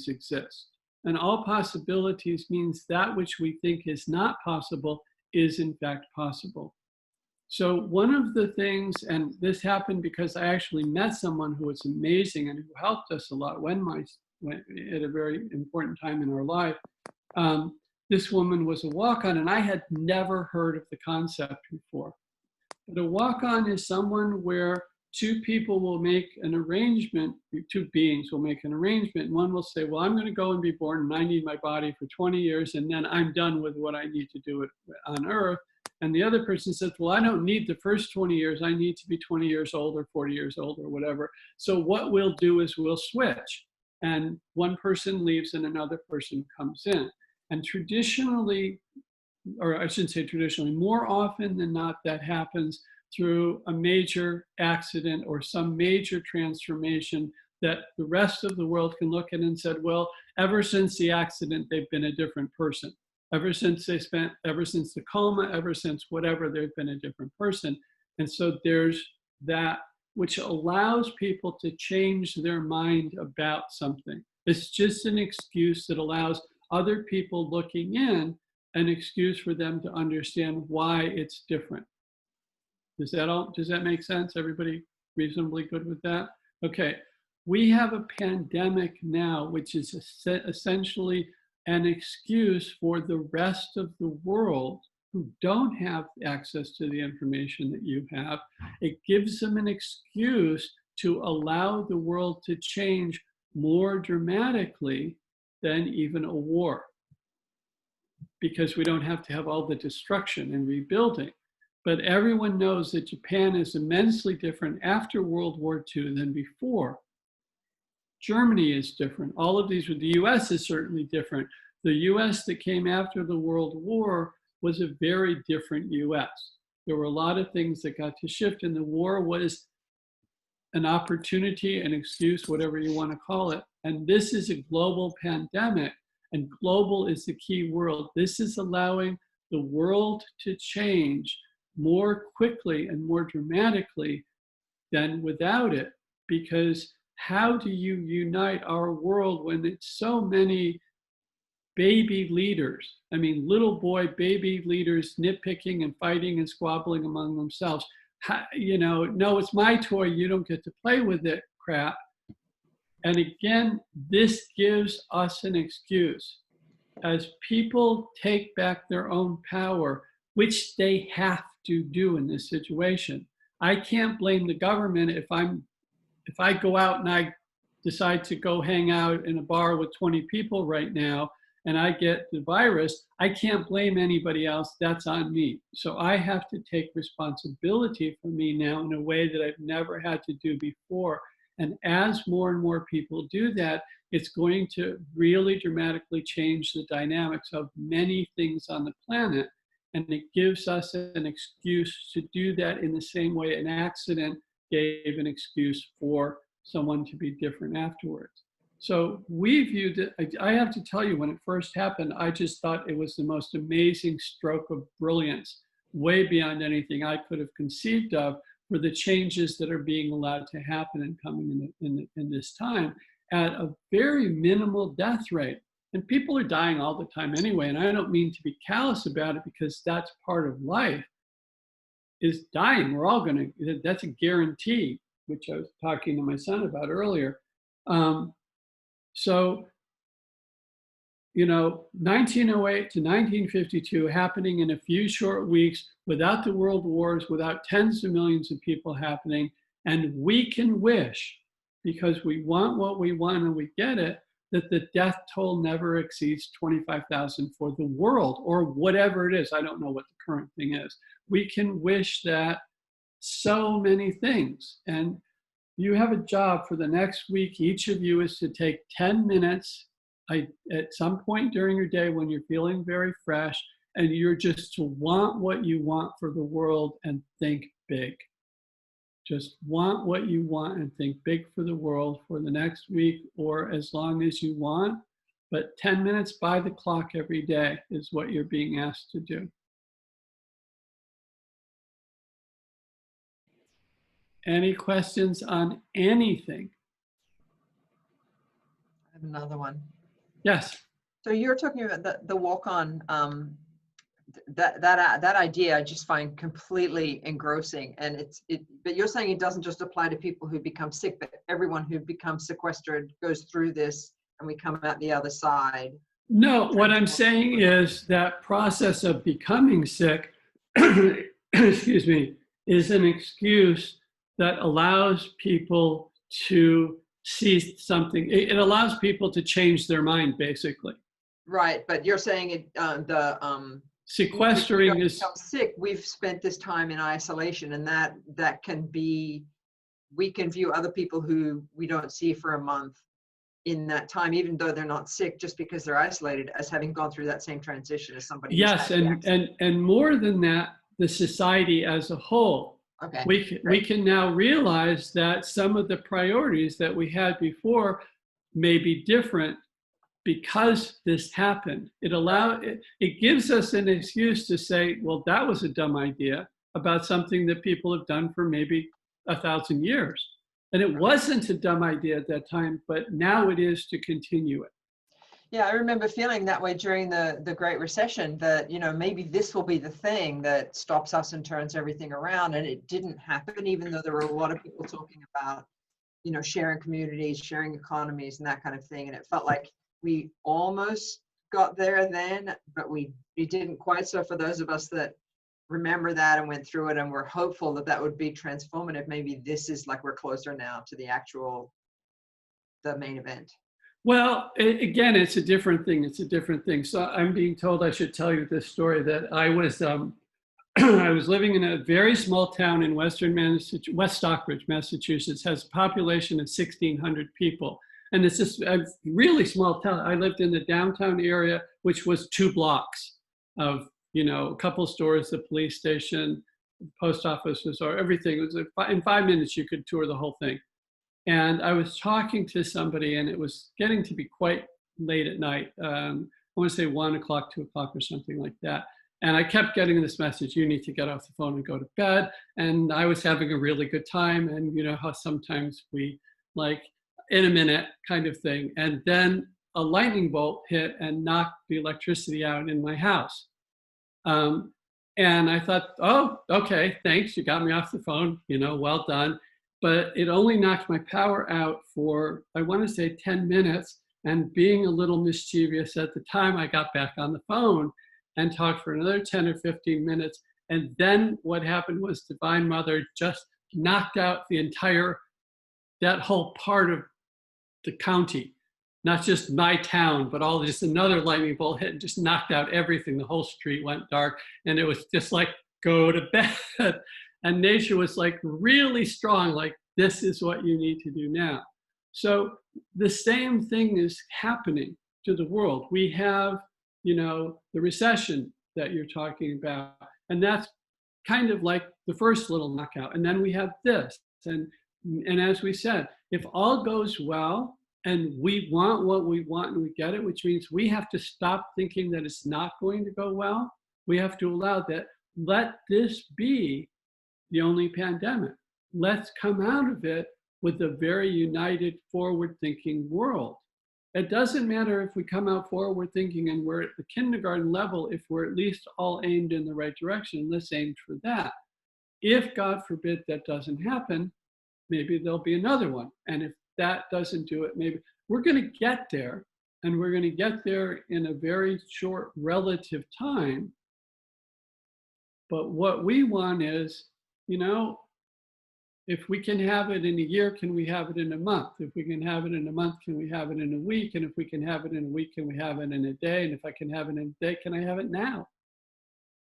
exist. And all possibilities means that which we think is not possible is in fact possible. So one of the things, and this happened because I actually met someone who was amazing and who helped us a lot at a very important time in our life. This woman was a walk-on, and I had never heard of the concept before. But a walk-on is someone where two people will make an arrangement, two beings will make an arrangement, and one will say, well, I'm going to go and be born, and I need my body for 20 years, and then I'm done with what I need to do on Earth. And the other person says, well, I don't need the first 20 years. I need to be 20 years old or 40 years old or whatever. So what we'll do is we'll switch. And one person leaves and another person comes in. And traditionally, or I shouldn't say traditionally, more often than not, that happens through a major accident or some major transformation that the rest of the world can look at and said, well, ever since the accident, they've been a different person. Ever since the coma, ever since whatever, they've been a different person. And so there's that which allows people to change their mind about something. It's just an excuse that allows other people looking in an excuse for them to understand why it's different. Does that make sense? Everybody reasonably good with that? Okay. We have a pandemic now, which is essentially an excuse for the rest of the world who don't have access to the information that you have. It gives them an excuse to allow the world to change more dramatically than even a war, because we don't have to have all the destruction and rebuilding. But everyone knows that Japan is immensely different after World War II than before. Germany is different. All of these, the US is certainly different. The US that came after the World War was a very different US. There were a lot of things that got to shift, and the war was an opportunity, an excuse, whatever you want to call it. And this is a global pandemic, and global is the key word. This is allowing the world to change more quickly and more dramatically than without it, because how do you unite our world when it's so many baby leaders? I mean, little boy baby leaders nitpicking and fighting and squabbling among themselves. No, it's my toy, you don't get to play with it crap. And again, this gives us an excuse. As people take back their own power, which they have to do in this situation. I can't blame the government if I go out and I decide to go hang out in a bar with 20 people right now and I get the virus. I can't blame anybody else. That's on me. So I have to take responsibility for me now in a way that I've never had to do before. And as more and more people do that, it's going to really dramatically change the dynamics of many things on the planet. And it gives us an excuse to do that in the same way an accident gave an excuse for someone to be different afterwards. So we viewed it, I have to tell you, when it first happened, I just thought it was the most amazing stroke of brilliance, way beyond anything I could have conceived of, for the changes that are being allowed to happen and coming in this time at a very minimal death rate. And people are dying all the time anyway, and I don't mean to be callous about it, because that's part of life, is dying. We're all gonna, that's a guarantee, which I was talking to my son about earlier. 1908 to 1952 happening in a few short weeks without the world wars, without tens of millions of people happening. And we can wish, because we want what we want and we get it, that the death toll never exceeds 25,000 for the world, or whatever it is. I don't know what the current thing is. We can wish that so many things. And you have a job for the next week. Each of you is to take 10 minutes at some point during your day when you're feeling very fresh, and you're just to want what you want for the world and think big. Just want what you want and think big for the world for the next week, or as long as you want. But 10 minutes by the clock every day is what you're being asked to do. Any questions on anything? I have another one. Yes. So you're talking about the walk on, that idea I just find completely engrossing, and but you're saying it doesn't just apply to people who become sick, but everyone who becomes sequestered goes through this and we come out the other side. No, what I'm saying is that process of becoming sick, excuse me, is an excuse that allows people to see something. It allows people to change their mind, basically. Right, but you're saying it, sequestering if we is become sick. We've spent this time in isolation, and that can be. We can view other people who we don't see for a month in that time, even though they're not sick, just because they're isolated, as having gone through that same transition as somebody. Yes, and more than that, the society as a whole. Okay. We can now realize that some of the priorities that we had before may be different because this happened. It gives us an excuse to say, well, that was a dumb idea about something that people have done for maybe 1,000 years. And it wasn't a dumb idea at that time, but now it is to continue it. Yeah, I remember feeling that way during the Great Recession, that, maybe this will be the thing that stops us and turns everything around. And it didn't happen, even though there were a lot of people talking about, sharing communities, sharing economies and that kind of thing. And it felt like we almost got there then, but we didn't quite. So for those of us that remember that and went through it and we're hopeful that that would be transformative, maybe this is like we're closer now to the main event. Well, again, it's a different thing. It's a different thing. So I'm being told I should tell you this story that I was I was living in a very small town in western Massachusetts, West Stockbridge, Massachusetts, has a population of 1,600 people. And it's just a really small town. I lived in the downtown area, which was 2 blocks of, a couple stores, the police station, the post office, or everything. It was in 5 minutes, you could tour the whole thing. And I was talking to somebody, and it was getting to be quite late at night. I want to say 1 o'clock, 2 o'clock, or something like that. And I kept getting this message: you need to get off the phone and go to bed. And I was having a really good time. And you know how sometimes we like in a minute kind of thing. And then a lightning bolt hit and knocked the electricity out in my house. And I thought, oh, okay, thanks. You got me off the phone, well done. But it only knocked my power out for, I want to say 10 minutes. And being a little mischievous at the time, I got back on the phone and talked for another 10 or 15 minutes. And then what happened was Divine Mother just knocked out that whole part of the county, not just my town, but just another lightning bolt hit and just knocked out everything. The whole street went dark, and it was just like, go to bed. And nature was like really strong, like, this is what you need to do now. So the same thing is happening to the world. We have, the recession that you're talking about, and that's kind of like the first little knockout. And then we have this. And as we said, if all goes well and we want what we want and we get it, which means we have to stop thinking that it's not going to go well. We have to allow that, let this be the only pandemic. Let's come out of it with a very united, forward-thinking world. It doesn't matter if we come out forward-thinking and we're at the kindergarten level, if we're at least all aimed in the right direction. Let's aim for that. If, God forbid, that doesn't happen, maybe there'll be another one. And if that doesn't do it, maybe we're going to get there, and we're going to get there in a very short relative time. But what we want is, if we can have it in a year, can we have it in a month? If we can have it in a month, can we have it in a week? And if we can have it in a week, can we have it in a day? And if I can have it in a day, can I have it now?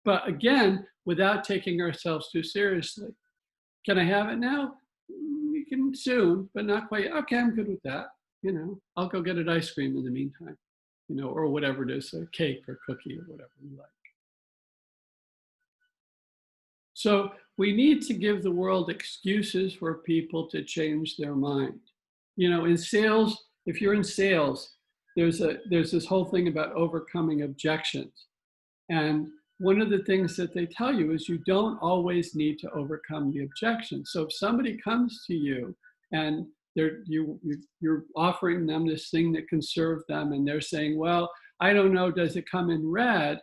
But again, without taking ourselves too seriously. Can I have it now? We can soon, but not quite. Okay, I'm good with that. I'll go get an ice cream in the meantime, or whatever it is, a cake or cookie or whatever you like. So we need to give the world excuses for people to change their mind. In sales, if you're in sales, there's this whole thing about overcoming objections. And one of the things that they tell you is you don't always need to overcome the objection. So if somebody comes to you and you're offering them this thing that can serve them, and they're saying, well, I don't know, does it come in red?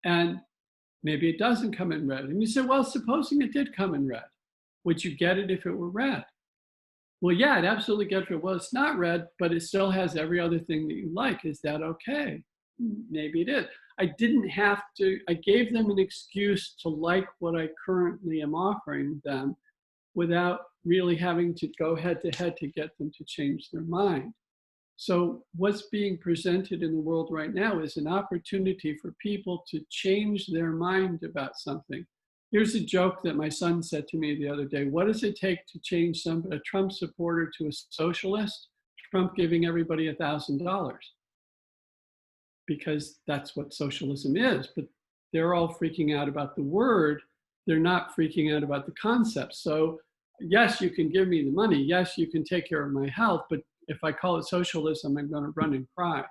And maybe it doesn't come in red. And you say, well, supposing it did come in red, would you get it if it were red? Well, yeah, I'd absolutely get it. Well, it's not red, but it still has every other thing that you like. Is that okay? Maybe it is. I gave them an excuse to like what I currently am offering them without really having to go head to head to get them to change their mind. So what's being presented in the world right now is an opportunity for people to change their mind about something. Here's a joke that my son said to me the other day. What does it take to change a Trump supporter to a socialist? Trump giving everybody $1,000. Because that's what socialism is. But they're all freaking out about the word. They're not freaking out about the concept. So yes, you can give me the money. Yes, you can take care of my health. But if I call it socialism, I'm going to run and cry.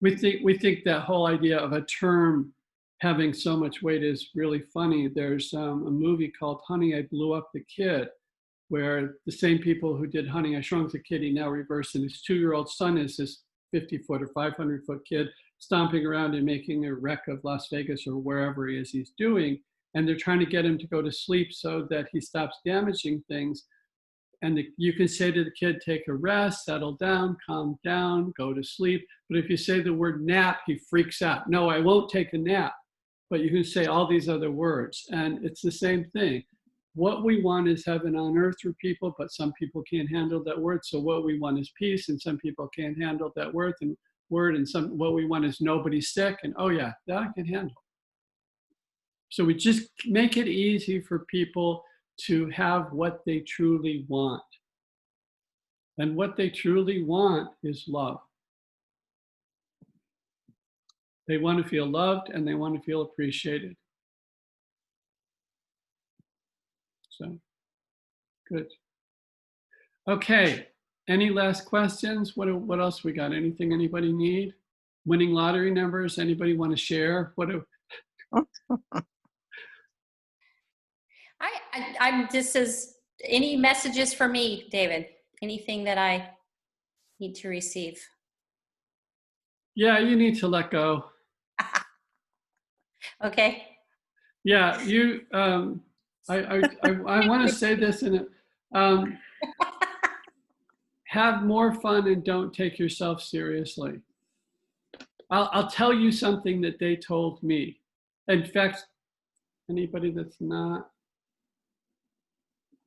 We think that whole idea of a term having so much weight is really funny. There's a movie called Honey, I Blew Up the Kid. where the same people who did Honey, I Shrunk the Kitty now reverse, and his 2-year-old son is this 50-foot or 500-foot kid stomping around and making a wreck of Las Vegas or wherever he is he's doing. And they're trying to get him to go to sleep so that he stops damaging things. And you can say to the kid, take a rest, settle down, calm down, go to sleep. But if you say the word nap, he freaks out. No, I won't take a nap. But you can say all these other words. And it's the same thing. What we want is heaven on earth for people, but some people can't handle that word. So what we want is peace, and some people can't handle that word. And what we want is nobody's sick. And oh yeah, that I can handle. So we just make it easy for people to have what they truly want. And what they truly want is love. They want to feel loved and they want to feel appreciated. So, good. Okay, any last questions? What else we got? Anything anybody need? Winning lottery numbers? Anybody want to share? I'm just as any messages for me, David? Anything that I need to receive? Yeah, you need to let go. Okay. Yeah, you. I want to say this in it. Have more fun and don't take yourself seriously. I'll tell you something that they told me. In fact, anybody that's not.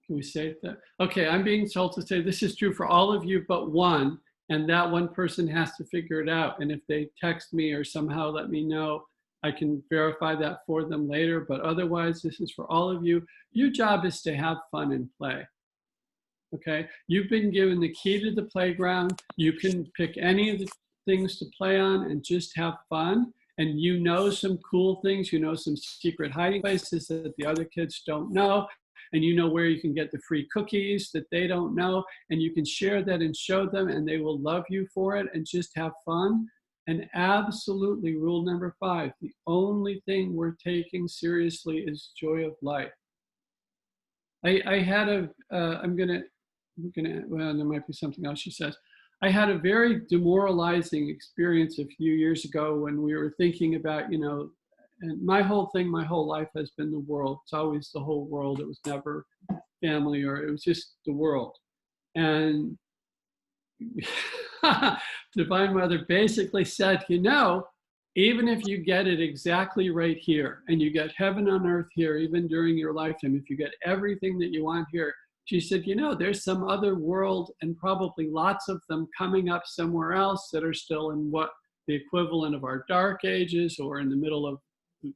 Can we say that? Okay, I'm being told to say this is true for all of you but one, and that one person has to figure it out. And if they text me or somehow let me know, I can verify that for them later. But otherwise, this is for all of you. Your job is to have fun and play. Okay? You've been given the key to the playground. You can pick any of the things to play on and just have fun. And you know some cool things. You know some secret hiding places that the other kids don't know. And you know where you can get the free cookies that they don't know, and you can share that and show them, and they will love you for it, and just have fun. And absolutely, rule number 5, the only thing we're taking seriously is joy of life. I had well, there might be something else she says. I had a very demoralizing experience a few years ago when we were thinking about, and my whole life has been the world. It's always the whole world. It was never family, or it was just the world. And Divine Mother basically said, even if you get it exactly right here, and you get heaven on earth here, even during your lifetime, if you get everything that you want here, she said, there's some other world, and probably lots of them coming up somewhere else that are still in what the equivalent of our dark ages, or in the middle of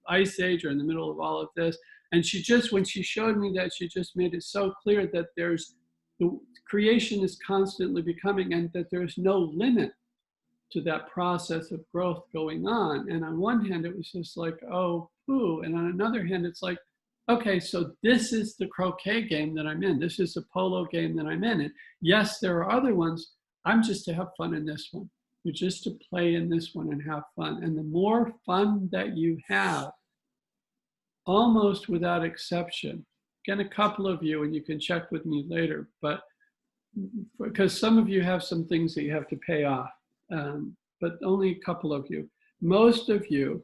Ice Age, or in the middle of all of this. And when she showed me that, she just made it so clear that the creation is constantly becoming, and that there's no limit to that process of growth going on. And on one hand, it was just like, oh, poo. And on another hand, it's like, okay, so this is the croquet game that I'm in. This is the polo game that I'm in. And yes, there are other ones. I'm just to have fun in this one. You're just to play in this one and have fun. And the more fun that you have, almost without exception, again, a couple of you, and you can check with me later, but because some of you have some things that you have to pay off, but only a couple of you. Most of you,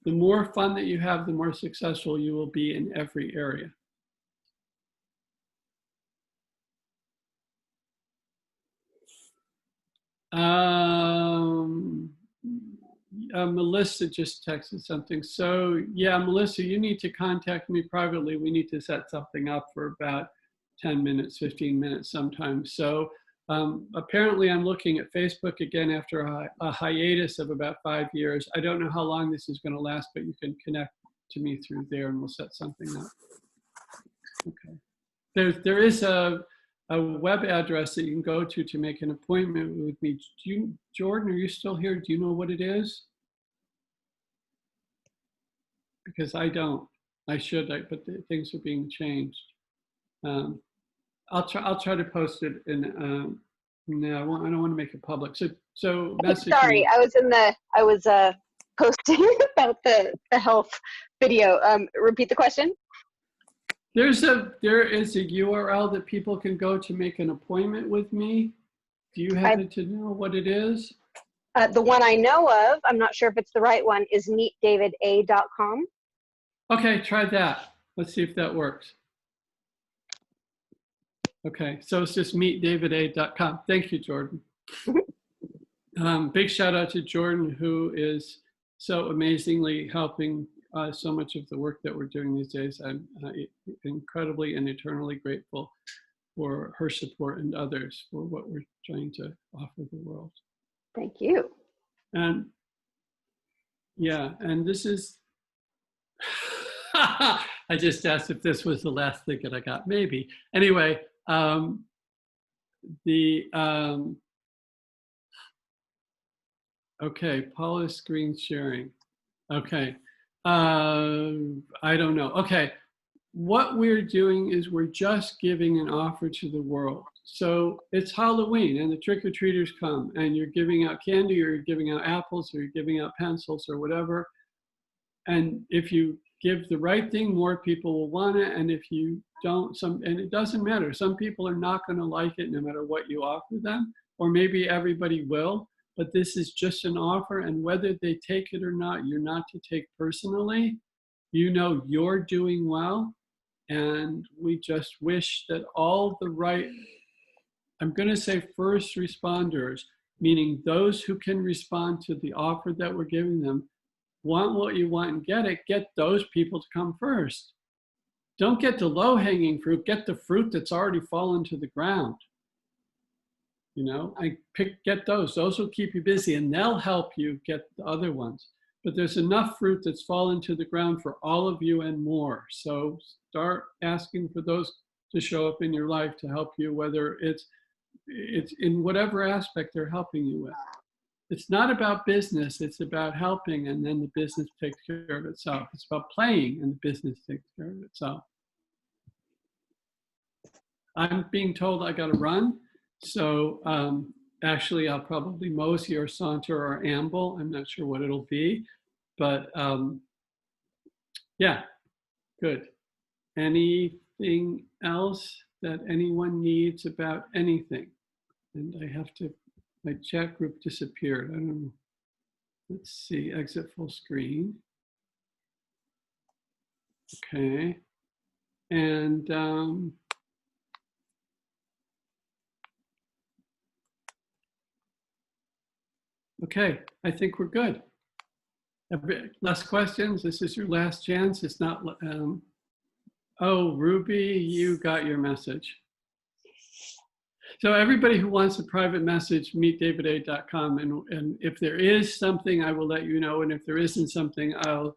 the more fun that you have, the more successful you will be in every area. Melissa just texted something. So yeah, Melissa, you need to contact me privately. We need to set something up for about 10 minutes, 15 minutes sometimes. So apparently I'm looking at Facebook again after a hiatus of about 5 years. I don't know how long this is going to last, but you can connect to me through there and we'll set something up. Okay. There is a web address that you can go to make an appointment with me. Jordan, are you still here? Do you know what it is? Because I don't. I should, but things are being changed. I'll try to post it in. No, I don't want to make it public. So message Sorry, me. I was posting about the health video. Repeat the question. There is a URL that people can go to make an appointment with me. Do you happen to know what it is? The one I know of, I'm not sure if it's the right one, is meetdavida.com. Okay, try that. Let's see if that works. Okay, so it's just meetdavida.com. Thank you, Jordan. Big shout out to Jordan, who is so amazingly helping so much of the work that we're doing these days. I'm incredibly and eternally grateful for her support and others for what we're trying to offer the world. Thank you. And yeah, and this is, I just asked if this was the last ticket I got, maybe. Anyway, okay, Paula's screen sharing. Okay, I don't know. Okay, what we're doing is we're just giving an offer to the world. So it's Halloween and the trick-or-treaters come and you're giving out candy or you're giving out apples or you're giving out pencils or whatever. And if you give the right thing, more people will want it. And if you don't, and it doesn't matter. Some people are not going to like it no matter what you offer them, or maybe everybody will, but this is just an offer. And whether they take it or not, you're not to take personally. You know you're doing well. And we just wish that all the right, I'm going to say first responders, meaning those who can respond to the offer that we're giving them, want what you want and get it, get those people to come first. Don't get the low-hanging fruit, get the fruit that's already fallen to the ground. You know, get those. Those will keep you busy and they'll help you get the other ones. But there's enough fruit that's fallen to the ground for all of you and more. So start asking for those to show up in your life to help you, whether it's in whatever aspect they're helping you with. It's not about business, it's about helping, and then the business takes care of itself. It's about playing and the business takes care of itself. I'm being told I gotta run. So actually I'll probably mosey or saunter or amble. I'm not sure what it'll be, but yeah, good. Anything else that anyone needs about anything? And I have to, my chat group disappeared. I don't know. Let's see, exit full screen. Okay. And okay, I think we're good. Last questions? This is your last chance. It's not, oh, Ruby, you got your message. So everybody who wants a private message, meetdavida.com. And if there is something, I will let you know. And if there isn't something, I'll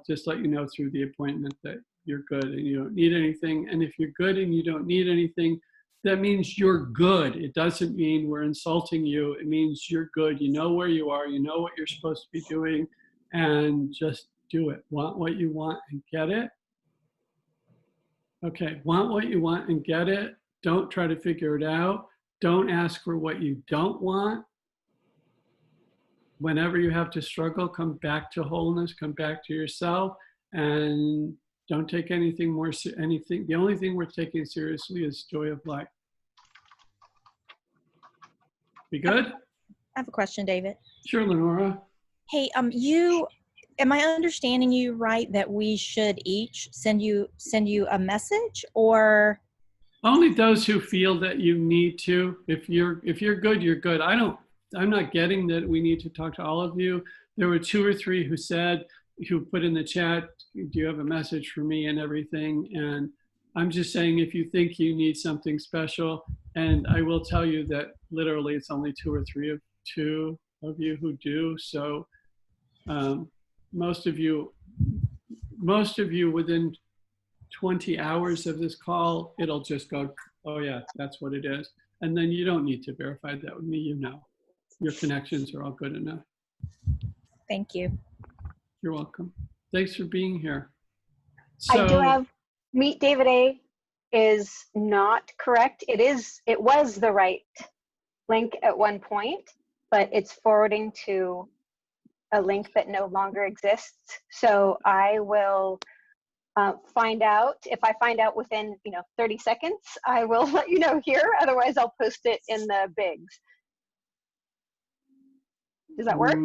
just let you know through the appointment that you're good and you don't need anything. And if you're good and you don't need anything, that means you're good. It doesn't mean we're insulting you. It means you're good. You know where you are. You know what you're supposed to be doing, and just do it. Want what you want and get it. Okay, want what you want and get it. Don't try to figure it out. Don't ask for what you don't want. Whenever you have to struggle, come back to wholeness, come back to yourself, and don't take anything more, anything. The only thing worth taking seriously is joy of life. We good? I have a question, David. Sure, Lenora. Hey, am I understanding you right that we should each send you a message, or? Only those who feel that you need to. If you're good, you're good. I'm not getting that we need to talk to all of you. There were 2 or 3 who put in the chat, do you have a message for me and everything? And I'm just saying, if you think you need something special, and I will tell you that literally it's only 2 or 3 of you who do. So most of you within 20 hours of this call, it'll just go, oh yeah, that's what it is. And then you don't need to verify that with me, you know. Your connections are all good enough. Thank you. You're welcome. Thanks for being here. So, I do have, Meet David A is not correct. It was the right link at one point, but it's forwarding to a link that no longer exists. So I will find out. If I find out within 30 seconds, I will let you know here. Otherwise, I'll post it in the bigs. Does that work?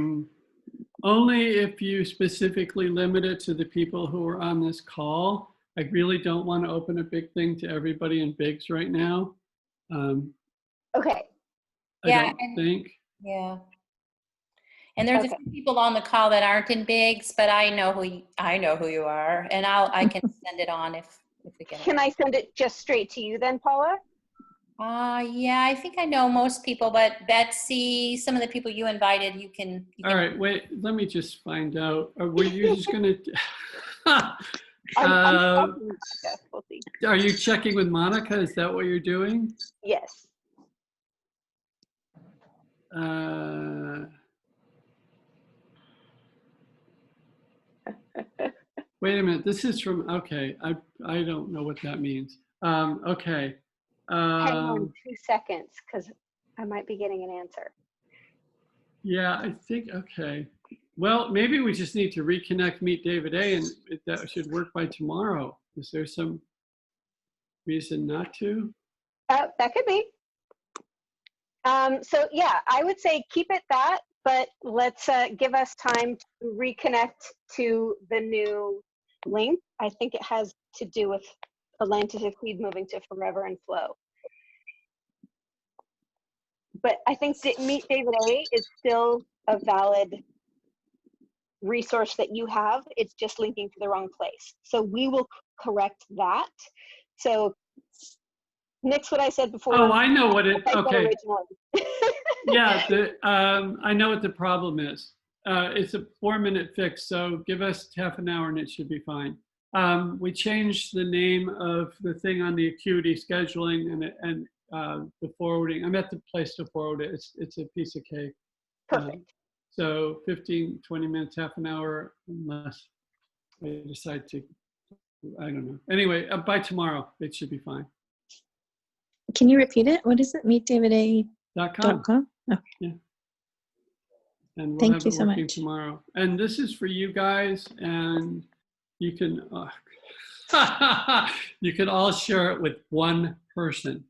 Only if you specifically limit it to the people who are on this call. I really don't want to open a big thing to everybody in bigs right now. Okay. I Yeah, don't think. Yeah. And there's Okay. a few people on the call that aren't in bigs, but I know who you are, and I can send it on if we get it. Can I send it just straight to you then, Paula? Yeah, I think I know most people, but Betsy, some of the people you invited, you can. All right, wait, let me just find out. Were you just going to? I'm checking, Monica. We'll see. Are you checking with Monica? Is that what you're doing? Yes. Wait a minute. This is from, okay. I don't know what that means. Okay. Hang on 2 seconds, because I might be getting an answer. Yeah, I think, okay. Well, maybe we just need to reconnect, meet David A, and that should work by tomorrow. Is there some reason not to? That could be. So yeah, I would say keep it that, but let's give us time to reconnect to the new link. I think it has to do with Atlantis Feed moving to Forever and Flow. But I think Meet David A is still a valid resource that you have. It's just linking to the wrong place. So we will correct that. So nix what I said before. Oh, I know what it, okay. Yeah, I know what the problem is. It's a 4-minute fix, so give us half an hour and it should be fine. We changed the name of the thing on the Acuity scheduling and the forwarding. I'm at the place to forward it. It's a piece of cake. Perfect. So 15, 20 minutes, half an hour, unless I decide to, I don't know. Anyway, by tomorrow, it should be fine. Can you repeat it? What is it? meetdavid.com. Okay. Yeah. And we'll Thank have you it so working much. tomorrow. And this is for you guys, and you can you can all share it with one person.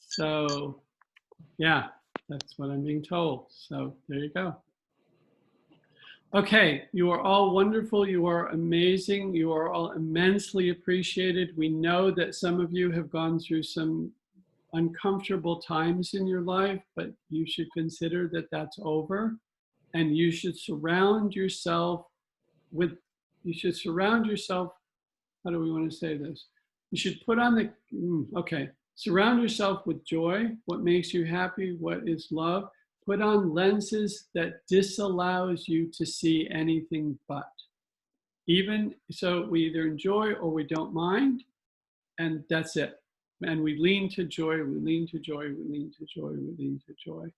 So yeah, that's what I'm being told. So there you go. Okay, you are all wonderful. You are amazing. You are all immensely appreciated. We know that some of you have gone through some uncomfortable times in your life, but you should consider that that's over. And you should surround yourself with, how do we want to say this? You should put on the, surround yourself with joy, what makes you happy, what is love. Put on lenses that disallows you to see anything but. Even so, we either enjoy or we don't mind, and that's it. And we lean to joy, we lean to joy, we lean to joy, we lean to joy.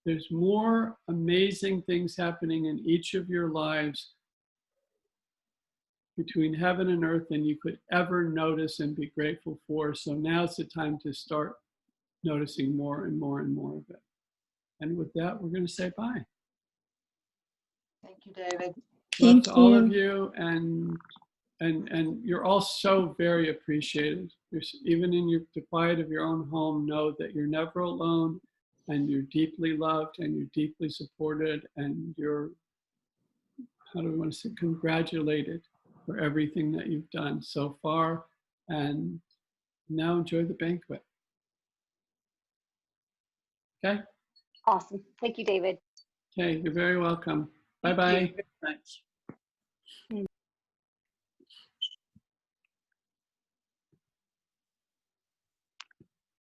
There's more amazing things happening in each of your lives between heaven and earth than you could ever notice and be grateful for. So now's the time to start noticing more and more and more of it. And with that, we're going to say bye. Thank you, David. Love to all of you, and you're all so very appreciated. Even in the quiet of your own home, know that you're never alone, and you're deeply loved, and you're deeply supported, and you're, how do we want to say, congratulated for everything that you've done so far. And now enjoy the banquet. Okay? Awesome. Thank you, David. Okay, you're very welcome. Bye-bye. Thank you very much.